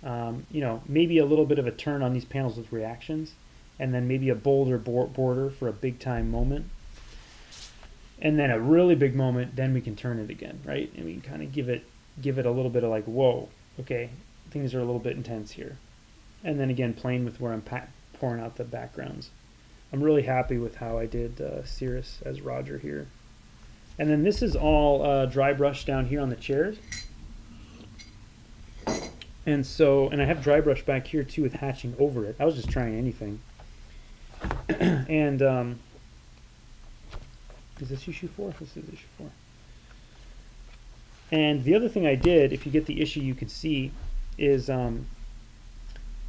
You know, maybe a little bit of a turn on these panels with reactions, and then maybe a bolder border for a big time moment, and then a really big moment. Then we can turn it again, right? And we can kind of give it a little bit of like, whoa, okay, things are a little bit intense here. And then again, playing with where I'm pouring out the backgrounds. I'm really happy with how I did Cirrus as Roger here. And then this is all dry brush down here on the chairs. And so, and I have dry brush back here too with hatching over it. I was just trying anything. And is this issue 4? This is issue 4. And the other thing I did, if you get the issue, you can see, is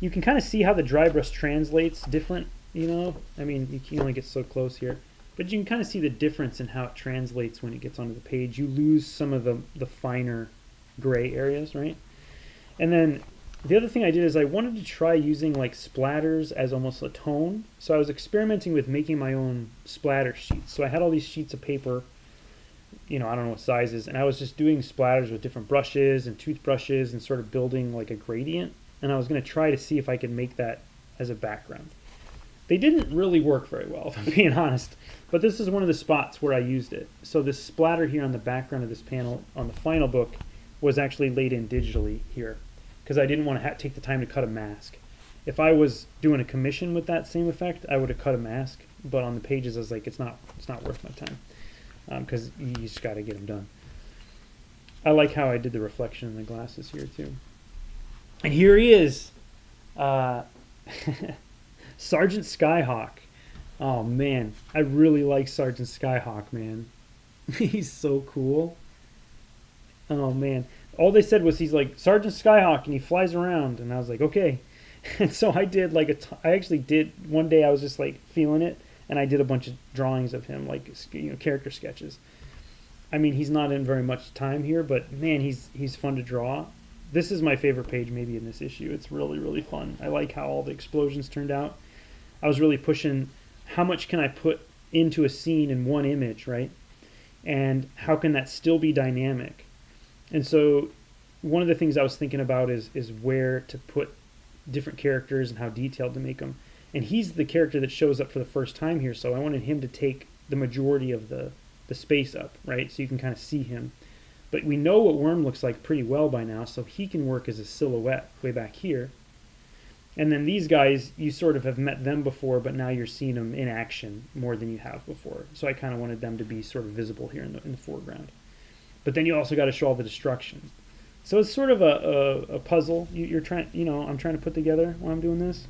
you can kind of see how the dry brush translates different, you know? I mean, you can only get so close here. But you can kind of see the difference in how it translates when it gets onto the page. You lose some of the finer gray areas, right? And then the other thing I did is I wanted to try using like splatters as almost a tone. So I was experimenting with making my own splatter sheets. So I had all these sheets of paper, you know, I don't know what sizes, and I was just doing splatters with different brushes and toothbrushes and sort of building like a gradient. And I was going to try to see if I could make that as a background. They didn't really work very well, if I'm being honest. But this is one of the spots where I used it. So this splatter here on the background of this panel on the final book was actually laid in digitally here, because I didn't want to take the time to cut a mask. If I was doing a commission with that same effect, I would have cut a mask. But on the pages, I was like, it's not worth my time, because you just got to get them done. I like how I did the reflection in the glasses here too. And here he is, Sergeant Skyhawk. Oh man, I really like Sergeant Skyhawk, man. He's so cool. Oh man, all they said was he's like Sergeant Skyhawk and he flies around, and I was like, okay. And so I did like I actually did one day. I was just like feeling it, and I did a bunch of drawings of him, like, you know, character sketches. I mean, he's not in very much time here, but man, he's fun to draw. This is my favorite page maybe in this issue. It's really, really fun. I like how all the explosions turned out. I was really pushing how much can I put into a scene in one image, right? And how can that still be dynamic? And so one of the things I was thinking about is where to put different characters and how detailed to make them. And he's the character that shows up for the first time here, so I wanted him to take the majority of the space up, right? So you can kind of see him. But we know what Worm looks like pretty well by now, so he can work as a silhouette way back here. And then these guys, you sort of have met them before, but now you're seeing them in action more than you have before. So I kind of wanted them to be sort of visible here in the foreground. But then you also got to show all the destruction. So it's sort of a puzzle you're trying, you know, I'm trying to put together while I'm doing this.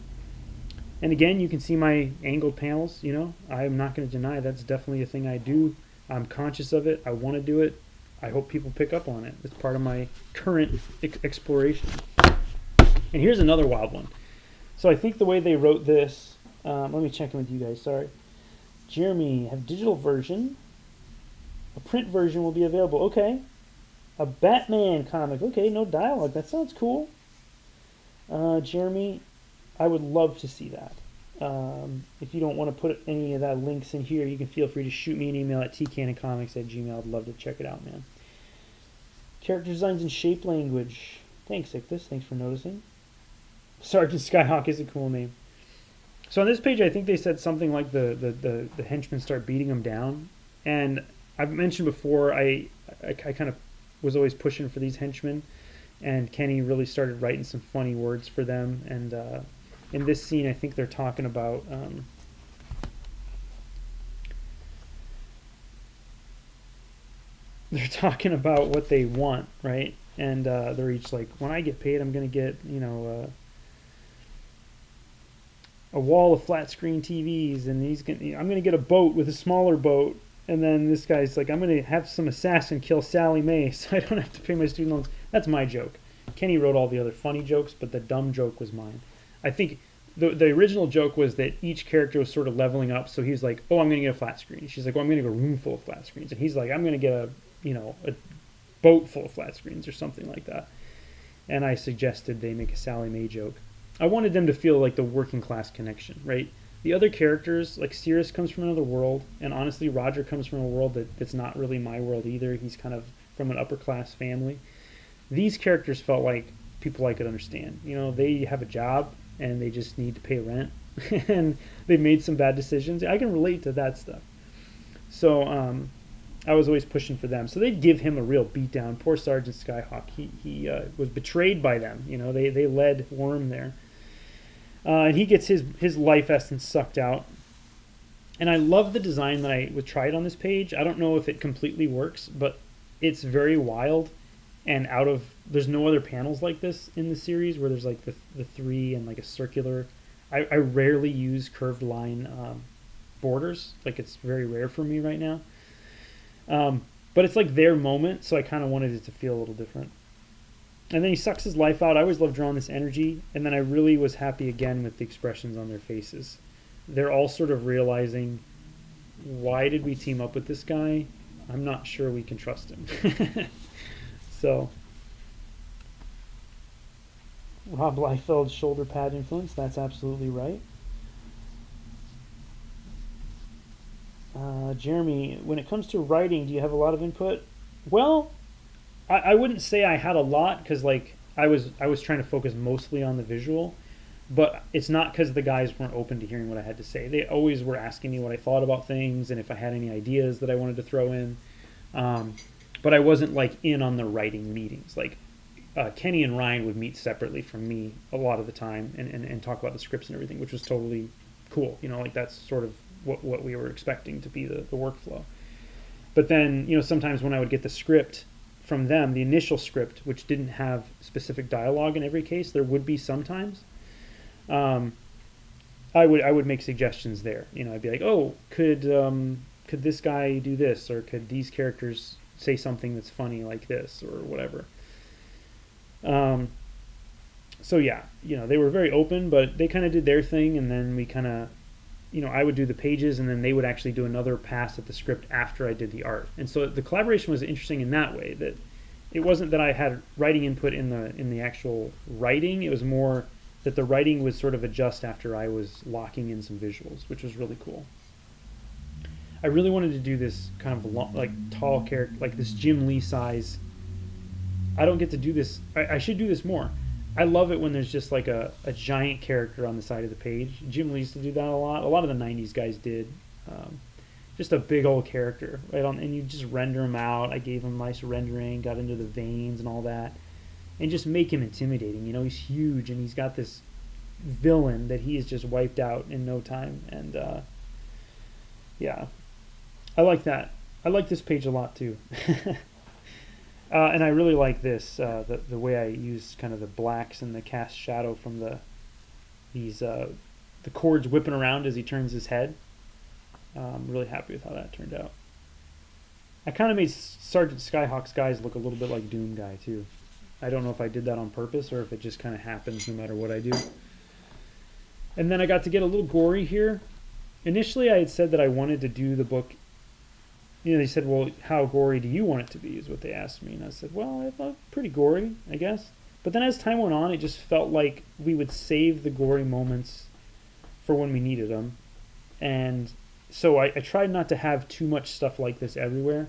And again, you can see my angled panels, you know. I'm not going to deny that's definitely a thing I do. I'm conscious of it. I want to do it. I hope people pick up on it. It's part of my current exploration. And here's another wild one. So I think the way they wrote this, let me check in with you guys, sorry. Jeremy, have digital version. A print version will be available. Okay. A Batman comic. Okay, no dialogue. That sounds cool. Jeremy, I would love to see that. If you don't want to put any of that links in here, you can feel free to shoot me an email at tcanoncomics@gmail.com. I'd love to check it out, man. Character designs and shape language. Thanks, Ictus. Thanks for noticing. Sergeant Skyhawk is a cool name. So on this page, I think they said something like the henchmen start beating them down. And I've mentioned before, I kind of was always pushing for these henchmen. And Kenny really started writing some funny words for them. And in this scene, I think they're talking about... they're talking about what they want, right? And they're each like, when I get paid, I'm going to get, you know... a wall of flat screen TVs, and I'm going to get a boat with a smaller boat. And then this guy's like, I'm going to have some assassin kill Sally Mae so I don't have to pay my student loans. That's my joke. Kenny wrote all the other funny jokes, but the dumb joke was mine. I think the original joke was that each character was sort of leveling up. So he's like, oh, I'm going to get a flat screen. She's like, well, I'm going to get a room full of flat screens. And he's like, I'm going to get a boat full of flat screens or something like that. And I suggested they make a Sally Mae joke. I wanted them to feel like the working class connection, right? The other characters, like Cirrus comes from another world, and honestly, Roger comes from a world that's not really my world either. He's kind of from an upper class family. These characters felt like people I could understand. You know, they have a job and they just need to pay rent, and they made some bad decisions. I can relate to that stuff. So I was always pushing for them. So they'd give him a real beatdown. Poor Sergeant Skyhawk. He was betrayed by them. You know, they led Worm there. And he gets his life essence sucked out. And I love the design that I would try it on this page. I don't know if it completely works, but it's very wild and there's no other panels like this in the series where there's like the three and like a circular. I rarely use curved line borders. Like, it's very rare for me right now. But it's like their moment, so I kind of wanted it to feel a little different. And then he sucks his life out. I always love drawing this energy, and then I really was happy again with the expressions on their faces. They're all sort of realizing, why did we team up with this guy? I'm not sure we can trust him. So, Rob Liefeld's shoulder pad influence, that's absolutely right. Jeremy, when it comes to writing, do you have a lot of input? Well, I wouldn't say I had a lot, because like I was trying to focus mostly on the visual, but it's not because the guys weren't open to hearing what I had to say. They always were asking me what I thought about things and if I had any ideas that I wanted to throw in. But I wasn't like in on the writing meetings. Like Kenny and Ryan would meet separately from me a lot of the time and talk about the scripts and everything, which was totally cool. You know, like that's sort of what we were expecting to be the workflow. But then, you know, sometimes when I would get the script from them, the initial script, which didn't have specific dialogue in every case, there would be sometimes. I would make suggestions there. You know, I'd be like, oh, could this guy do this, or could these characters say something that's funny like this, or whatever. So yeah, you know, they were very open, but they kind of did their thing, and then we kind of, you know, I would do the pages, and then they would actually do another pass at the script after I did the art. And so the collaboration was interesting in that way, that it wasn't that I had writing input in the actual writing. It was more that the writing would sort of adjust after I was locking in some visuals, which was really cool. I really wanted to do this kind of long, like tall character, like this Jim Lee size. I don't get to do this. I should do this more. I love it when there's just like a giant character on the side of the page. Jim Lee used to do that a lot. A lot of the 90s guys did. Just a big old character, right on, and you just render him out. I gave him nice rendering, got into the veins and all that, and just make him intimidating. You know, he's huge, and he's got this villain that he has just wiped out in no time. And yeah, I like that. I like this page a lot too. And I really like this, the way I use kind of the blacks and the cast shadow from the cords whipping around as he turns his head. I'm really happy with how that turned out. I kind of made Sergeant Skyhawk's guys look a little bit like Doom Guy too. I don't know if I did that on purpose or if it just kind of happens no matter what I do. And then I got to get a little gory here. Initially I had said that I wanted to do the book. You know, they said, well, how gory do you want it to be, is what they asked me. And I said, well, I thought pretty gory, I guess. But then as time went on, it just felt like we would save the gory moments for when we needed them. And so I tried not to have too much stuff like this everywhere,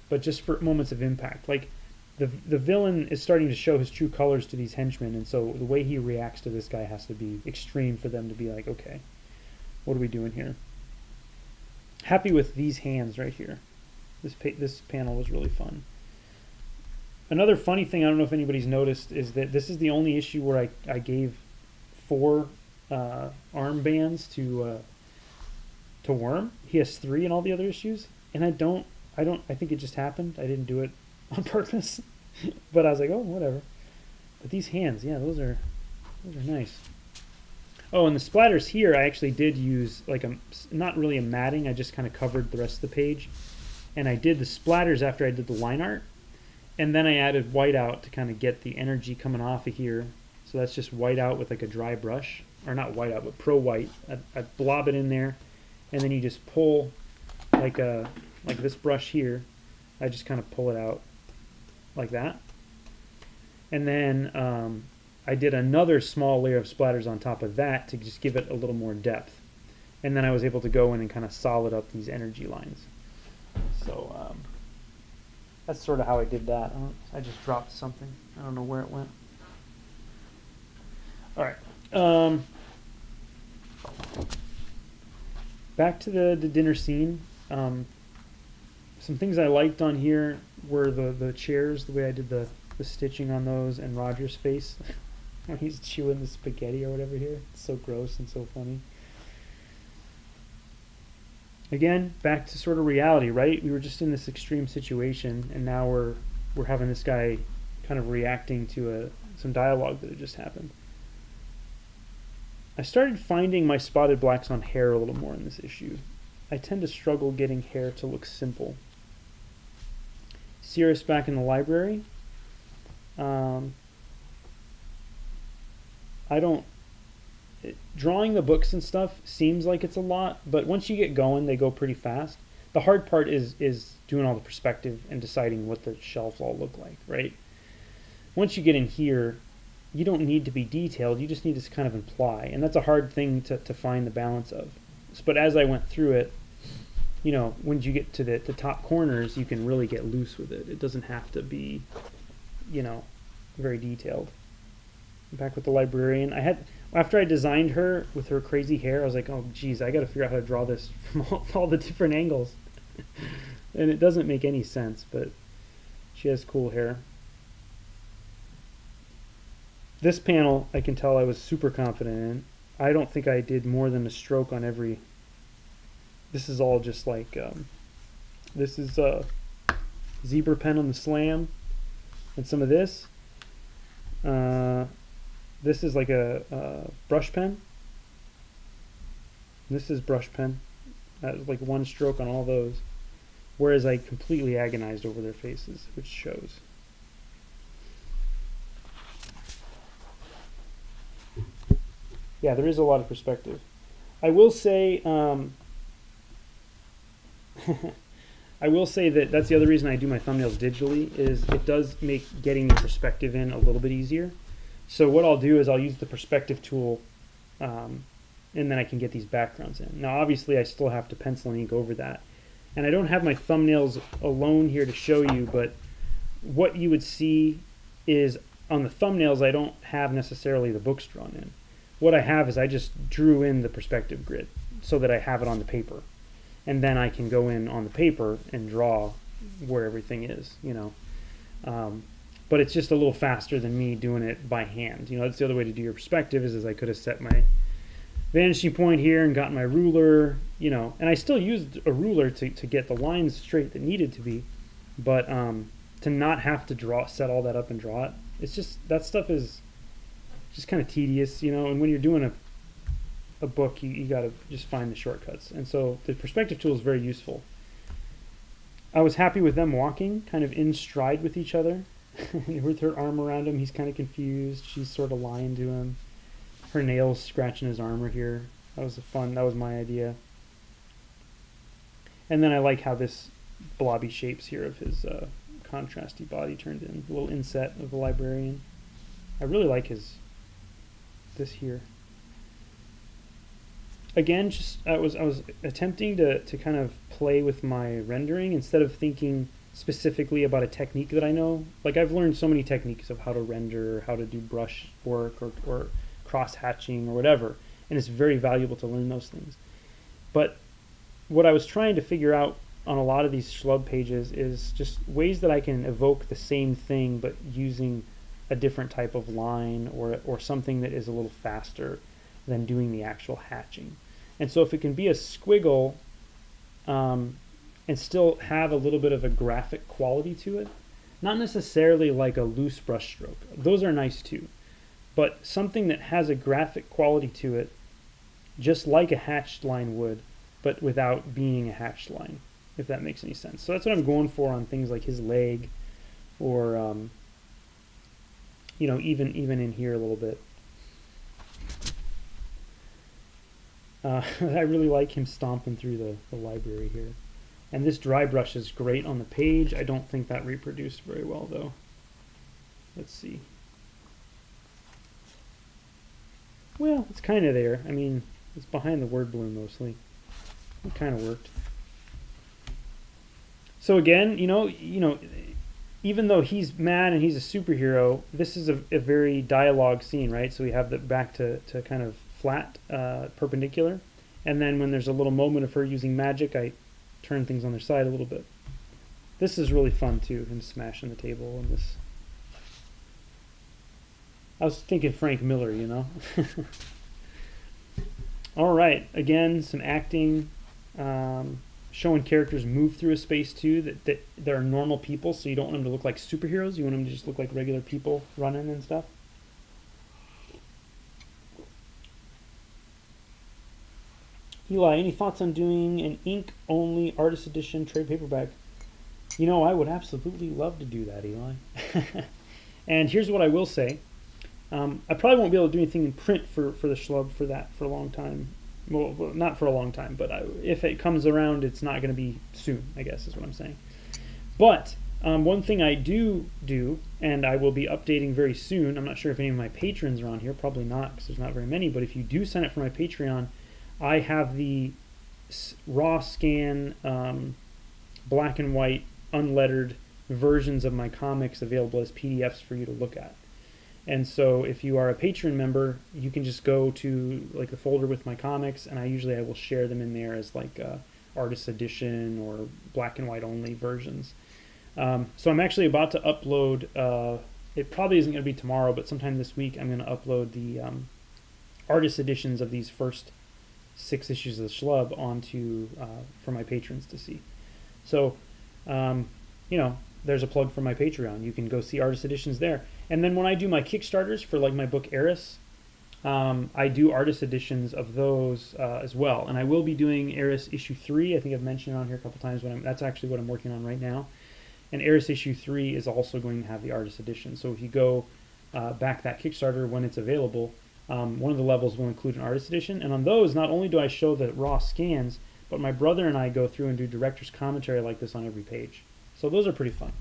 but just for moments of impact. Like, the villain is starting to show his true colors to these henchmen, and so the way he reacts to this guy has to be extreme for them to be like, okay, what are we doing here? Happy with these hands right here. This panel was really fun. Another funny thing, I don't know if anybody's noticed, is that this is the only issue where I gave 4 armbands to Worm. He has 3 in all the other issues, and I think it just happened. I didn't do it on purpose, but I was like, oh, whatever. But these hands, yeah, those are nice. Oh, and the splatters here, I actually did use like not really a matting. I just kind of covered the rest of the page, and I did the splatters after I did the line art, and then I added whiteout to kind of get the energy coming off of here. So that's just whiteout with like a dry brush, or not whiteout, but pro white. I blob it in there, and then you just pull like this brush here. I just kind of pull it out like that, and then I did another small layer of splatters on top of that to just give it a little more depth. And then I was able to go in and kind of solid up these energy lines. So that's sort of how I did that. I just dropped something. I don't know where it went. All right. Back to the dinner scene. Some things I liked on here were the chairs, the way I did the stitching on those, and Roger's face when he's chewing the spaghetti or whatever here. It's so gross and so funny. Again, back to sort of reality, right? We were just in this extreme situation, and now we're having this guy kind of reacting to some dialogue that had just happened. I started finding my spotted blacks on hair a little more in this issue. I tend to struggle getting hair to look simple. Sirius back in the library. Drawing the books and stuff seems like it's a lot, but once you get going, they go pretty fast. The hard part is doing all the perspective and deciding what the shelves all look like, right? Once you get in here, you don't need to be detailed, you just need to kind of imply, and that's a hard thing to find the balance of. But as I went through it, you know, when you get to the top corners, you can really get loose with it. It doesn't have to be, you know, very detailed. Back with the librarian, after I designed her with her crazy hair, I was like, oh geez, I gotta figure out how to draw this from all the different angles. And it doesn't make any sense, but she has cool hair. This panel, I can tell I was super confident in. I don't think I did more than a stroke on every... This is all just like... this is zebra pen on the slam. And some of this. This is like a brush pen. This is brush pen. That was like one stroke on all those. Whereas I completely agonized over their faces, which shows. Yeah, there is a lot of perspective. I will say, I will say that that's the other reason I do my thumbnails digitally, is it does make getting the perspective in a little bit easier. So what I'll do is I'll use the perspective tool, and then I can get these backgrounds in. Now obviously I still have to pencil and ink over that. And I don't have my thumbnails alone here to show you, but what you would see is on the thumbnails I don't have necessarily the books drawn in. What I have is I just drew in the perspective grid so that I have it on the paper. And then I can go in on the paper and draw where everything is, you know. But it's just a little faster than me doing it by hand. You know, that's the other way to do your perspective is I could have set my vanishing point here and gotten my ruler, you know. And I still used a ruler to get the lines straight that needed to be. But to not have to set all that up and draw it, it's just, that stuff is just kind of tedious, you know. And when you're doing a book, you got to just find the shortcuts. And so the perspective tool is very useful. I was happy with them walking kind of in stride with each other. With her arm around him, he's kind of confused. She's sort of lying to him. Her nails scratching his armor here. That was my idea. And then I like how this blobby shapes here of his contrasty body turned in. A little inset of the librarian. I really like this here. Again, just I was attempting to kind of play with my rendering instead of thinking specifically about a technique that I know. Like I've learned so many techniques of how to render, how to do brush work or cross hatching or whatever, and it's very valuable to learn those things. But what I was trying to figure out on a lot of these Schlub pages is just ways that I can evoke the same thing but using a different type of line or something that is a little faster than doing the actual hatching. And so if it can be a squiggle and still have a little bit of a graphic quality to it, not necessarily like a loose brush stroke. Those are nice too. But something that has a graphic quality to it, just like a hatched line would, but without being a hatched line, if that makes any sense. So that's what I'm going for on things like his leg, or you know, even in here a little bit. I really like him stomping through the library here. And this dry brush is great on the page. I don't think that reproduced very well though. Let's see. Well, it's kind of there. I mean, it's behind the word bloom mostly. It kind of worked. So again, you know, even though he's mad and he's a superhero, this is a very dialogue scene, right? So we have the back to kind of flat, perpendicular. And then when there's a little moment of her using magic, I turn things on their side a little bit. This is really fun too, him smashing the table and this. I was thinking Frank Miller, you know? All right, again, some acting, showing characters move through a space too, that they're normal people, so you don't want them to look like superheroes. You want them to just look like regular people running and stuff. Eli, any thoughts on doing an ink-only artist edition trade paperback? You know, I would absolutely love to do that, Eli. And here's what I will say. I probably won't be able to do anything in print for the Schlub for a long time. Well, not for a long time, but if it comes around, it's not going to be soon, I guess is what I'm saying. But one thing I do, and I will be updating very soon, I'm not sure if any of my patrons are on here, probably not because there's not very many, but if you do sign up for my Patreon, I have the raw scan, black and white, unlettered versions of my comics available as PDFs for you to look at. And so if you are a patron member, you can just go to like the folder with my comics, and I will share them in there as like artist edition or black and white only versions. So I'm actually about to upload, it probably isn't going to be tomorrow, but sometime this week I'm going to upload the artist editions of these first 6 issues of the Schlub onto for my patrons to see. So, you know, there's a plug for my Patreon. You can go see artist editions there. And then when I do my Kickstarters for like my book Eris, I do artist editions of those as well. And I will be doing Eris issue 3. I think I've mentioned it on here a couple times. That's actually what I'm working on right now. And Eris issue 3 is also going to have the artist edition. So if you go back that Kickstarter when it's available, one of the levels will include an artist edition. And on those, not only do I show the raw scans, but my brother and I go through and do director's commentary like this on every page. So those are pretty fun.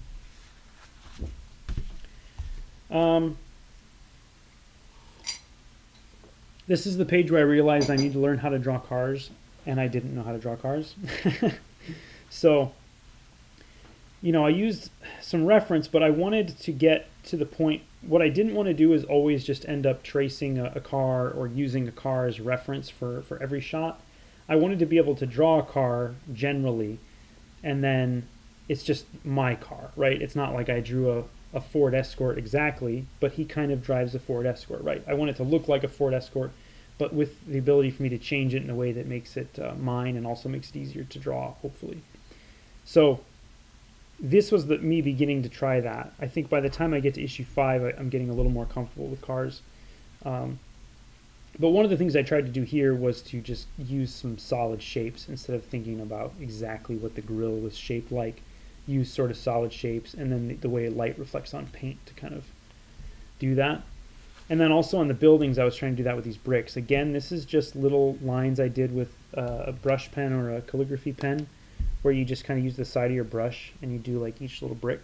This is the page where I realized I need to learn how to draw cars, and I didn't know how to draw cars. So, you know, I used some reference, but I wanted to get to the point. What I didn't want to do is always just end up tracing a car or using a car as reference for every shot. I wanted to be able to draw a car generally, and then it's just my car, right? It's not like I drew a Ford Escort exactly, but he kind of drives a Ford Escort, right? I want it to look like a Ford Escort, but with the ability for me to change it in a way that makes it mine and also makes it easier to draw, hopefully. So this was me beginning to try that. I think by the time I get to issue 5, I'm getting a little more comfortable with cars. But one of the things I tried to do here was to just use some solid shapes instead of thinking about exactly what the grill was shaped like. Use sort of solid shapes, and then the way light reflects on paint to kind of do that. And then also on the buildings, I was trying to do that with these bricks. Again, this is just little lines I did with a brush pen or a calligraphy pen, where you just kind of use the side of your brush and you do like each little brick.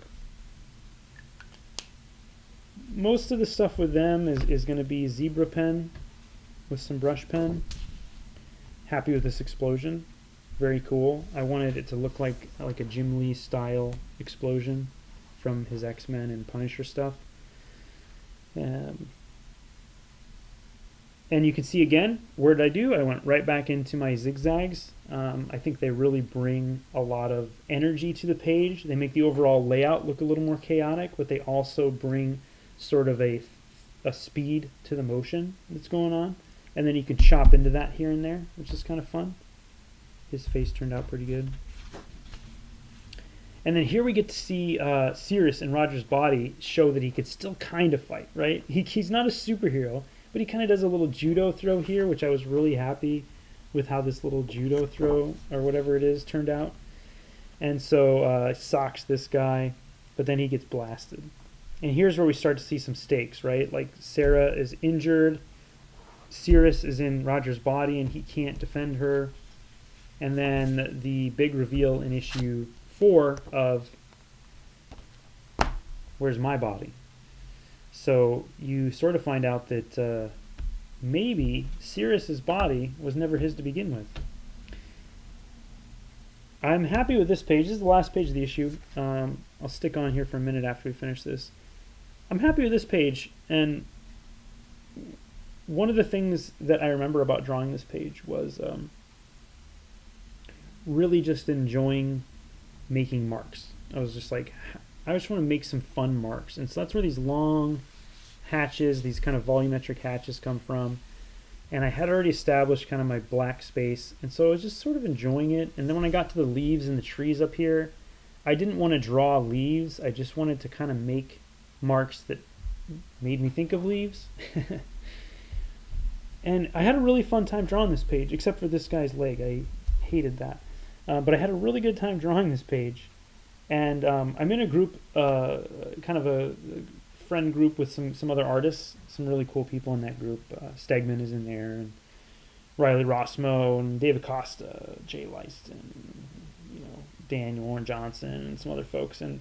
Most of the stuff with them is going to be zebra pen with some brush pen. Happy with this explosion. Very cool. I wanted it to look like a Jim Lee style explosion from his X-Men and Punisher stuff. And you can see again, what did I do? I went right back into my zigzags. I think they really bring a lot of energy to the page. They make the overall layout look a little more chaotic, but they also bring sort of a speed to the motion that's going on. And then you can chop into that here and there, which is kind of fun. His face turned out pretty good. And then here we get to see Cirrus in Roger's body show that he could still kind of fight, right? He's not a superhero, but he kind of does a little judo throw here, which I was really happy with how this little judo throw, or whatever it is, turned out. And so socks this guy, but then he gets blasted. And here's where we start to see some stakes, right? Like Sarah is injured, Cirrus is in Roger's body, and he can't defend her. And then the big reveal in issue 4 of where's my body? So you sort of find out that maybe Cirrus's body was never his to begin with. I'm happy with this page. This is the last page of the issue. I'll stick on here for a minute after we finish this. I'm happy with this page, and one of the things that I remember about drawing this page was really just enjoying making marks. I was just like, I just want to make some fun marks, and so that's where these long hatches, these kind of volumetric hatches come from. And I had already established kind of my black space, and so I was just sort of enjoying it. And then when I got to the leaves and the trees up here, I didn't want to draw leaves. I just wanted to kind of make marks that made me think of leaves. And I had a really fun time drawing this page, except for this guy's leg. I hated that. But I had a really good time drawing this page. And I'm in a group, kind of a friend group with some other artists, some really cool people in that group. Stegman is in there, and Riley Rossmo, and David Costa, Jay Leiston, Daniel Warren Johnson, and some other folks. And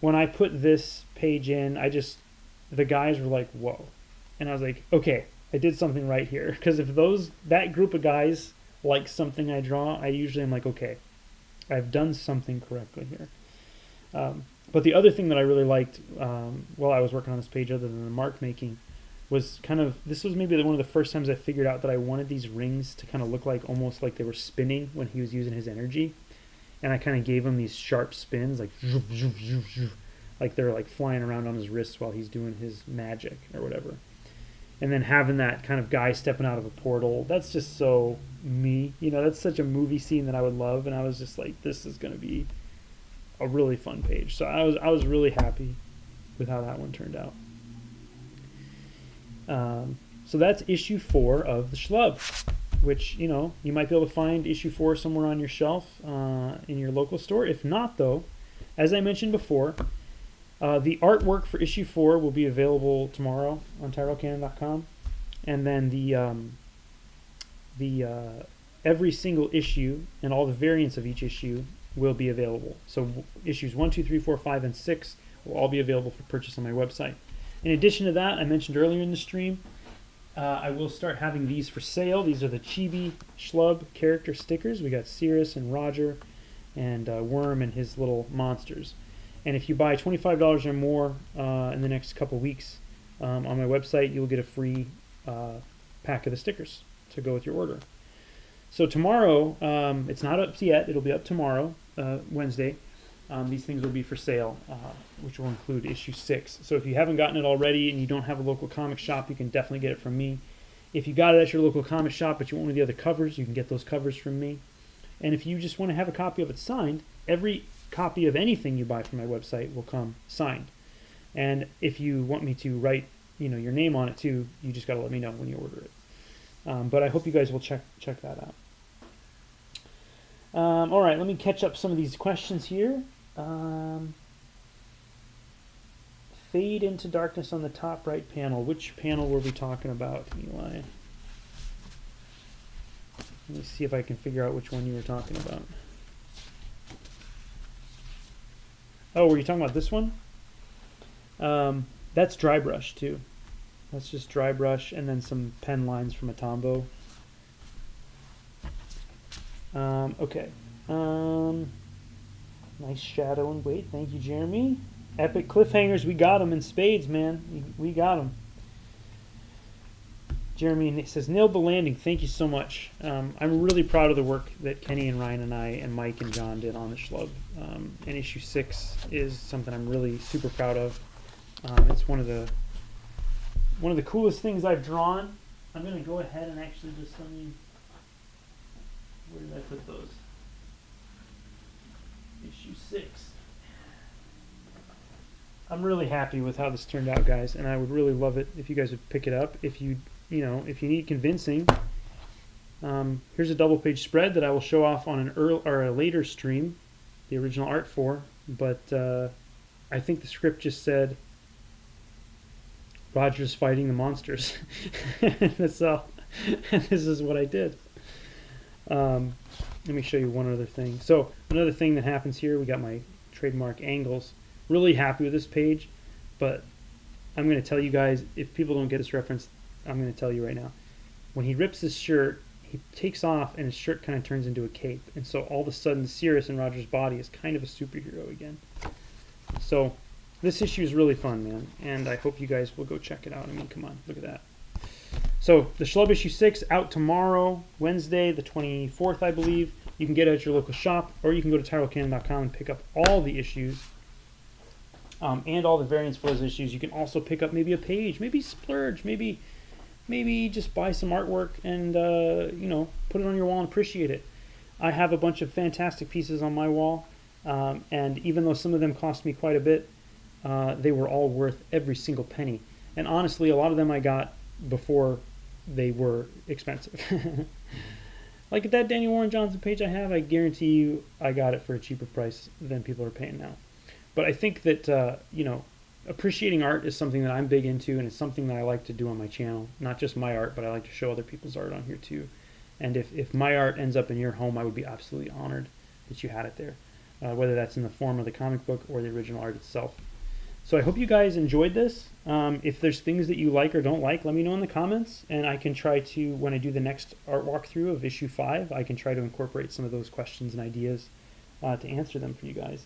when I put this page in, the guys were like, whoa. And I was like, okay, I did something right here. Because if that group of guys like something I draw, I usually am like, okay, I've done something correctly here. But the other thing that I really liked while I was working on this page, other than the mark making, was this was maybe one of the first times I figured out that I wanted these rings to kind of look like almost like they were spinning when he was using his energy. And I kind of gave him these sharp spins, like they're like flying around on his wrists while he's doing his magic or whatever. And then having that kind of guy stepping out of a portal, that's just so me. That's such a movie scene that I would love. And I was just like, this is going to be a really fun page. So I was really happy with how that one turned out. So that's issue 4 of The Schlub, which, you might be able to find issue 4 somewhere on your shelf in your local store. If not, though, as I mentioned before, the artwork for issue 4 will be available tomorrow on TyrellCannon.com. And then the every single issue and all the variants of each issue will be available. So issues 1, 2, 3, 4, 5, and 6 will all be available for purchase on my website. In addition to that, I mentioned earlier in the stream, I will start having these for sale. These are the Chibi Schlub character stickers. We got Cirrus and Roger and Worm and his little monsters. And if you buy $25 or more in the next couple weeks on my website, you'll get a free pack of the stickers to go with your order. So tomorrow, it's not up yet. It'll be up tomorrow, Wednesday. These things will be for sale, which will include issue 6. So if you haven't gotten it already and you don't have a local comic shop, you can definitely get it from me. If you got it at your local comic shop but you want one of the other covers, you can get those covers from me. And if you just want to have a copy of it signed, every copy of anything you buy from my website will come signed. And if you want me to write, your name on it too, you just got to let me know when you order it. But I hope you guys will check that out. All right, let me catch up some of these questions here. Fade into darkness on the top right panel. Which panel were we talking about, Eli? Let me see if I can figure out which one you were talking about. Oh, were you talking about this one? That's dry brush too. That's just dry brush and then some pen lines from a Tombow. Okay. Nice shadow and weight. Thank you, Jeremy. Epic cliffhangers. We got them in spades, man. We got them. Jeremy says, nailed the landing. Thank you so much. I'm really proud of the work that Kenny and Ryan and I and Mike and John did on the Schlub. And issue 6 is something I'm really super proud of. It's one of the coolest things I've drawn. I'm going to go ahead and actually just let me... Where did I put those? Issue 6. I'm really happy with how this turned out, guys, and I would really love it if you guys would pick it up. If you need convincing, here's a double-page spread that I will show off on a later stream, the original art for. But I think the script just said Roger's fighting the monsters. That's all. And this is what I did. Let me show you one other thing. So another thing that happens here, we got my trademark angles. Really happy with this page, but I'm going to tell you guys, if people don't get this reference, I'm going to tell you right now. When he rips his shirt, he takes off and his shirt kind of turns into a cape, and so all of a sudden Sirius in Roger's body is kind of a superhero again. So this issue is really fun, man, and I hope you guys will go check it out. I mean, come on, look at that. So the Schlub issue 6 out tomorrow, Wednesday the 24th, I believe. You can get it at your local shop, or you can go to tyrellcannon.com and pick up all the issues and all the variants for those issues. You can also pick up maybe a page, maybe splurge, maybe just buy some artwork and you know, put it on your wall and appreciate it. I have a bunch of fantastic pieces on my wall, and even though some of them cost me quite a bit, they were all worth every single penny. And honestly, a lot of them I got before they were expensive. Like that Daniel Warren Johnson page I have, I guarantee you I got it for a cheaper price than people are paying now. But I think that, you know, appreciating art is something that I'm big into, and it's something that I like to do on my channel. Not just my art, but I like to show other people's art on here too. And if my art ends up in your home, I would be absolutely honored that you had it there, whether that's in the form of the comic book or the original art itself. So I hope you guys enjoyed this. If there's things that you like or don't like, let me know in the comments, and I can try to, when I do the next art walkthrough of issue 5, I can try to incorporate some of those questions and ideas to answer them for you guys.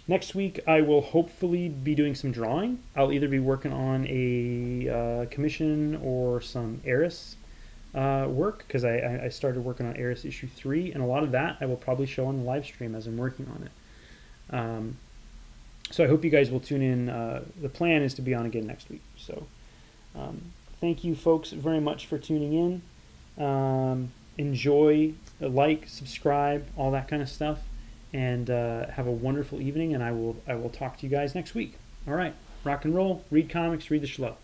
Next week, I will hopefully be doing some drawing. I'll either be working on a commission or some Eris work, because I started working on Eris issue 3, and a lot of that I will probably show on the live stream as I'm working on it. So I hope you guys will tune in. The plan is to be on again next week. So thank you folks very much for tuning in. Enjoy, like, subscribe, all that kind of stuff. And have a wonderful evening, and I will talk to you guys next week. All right, rock and roll, read comics, read the Schlub.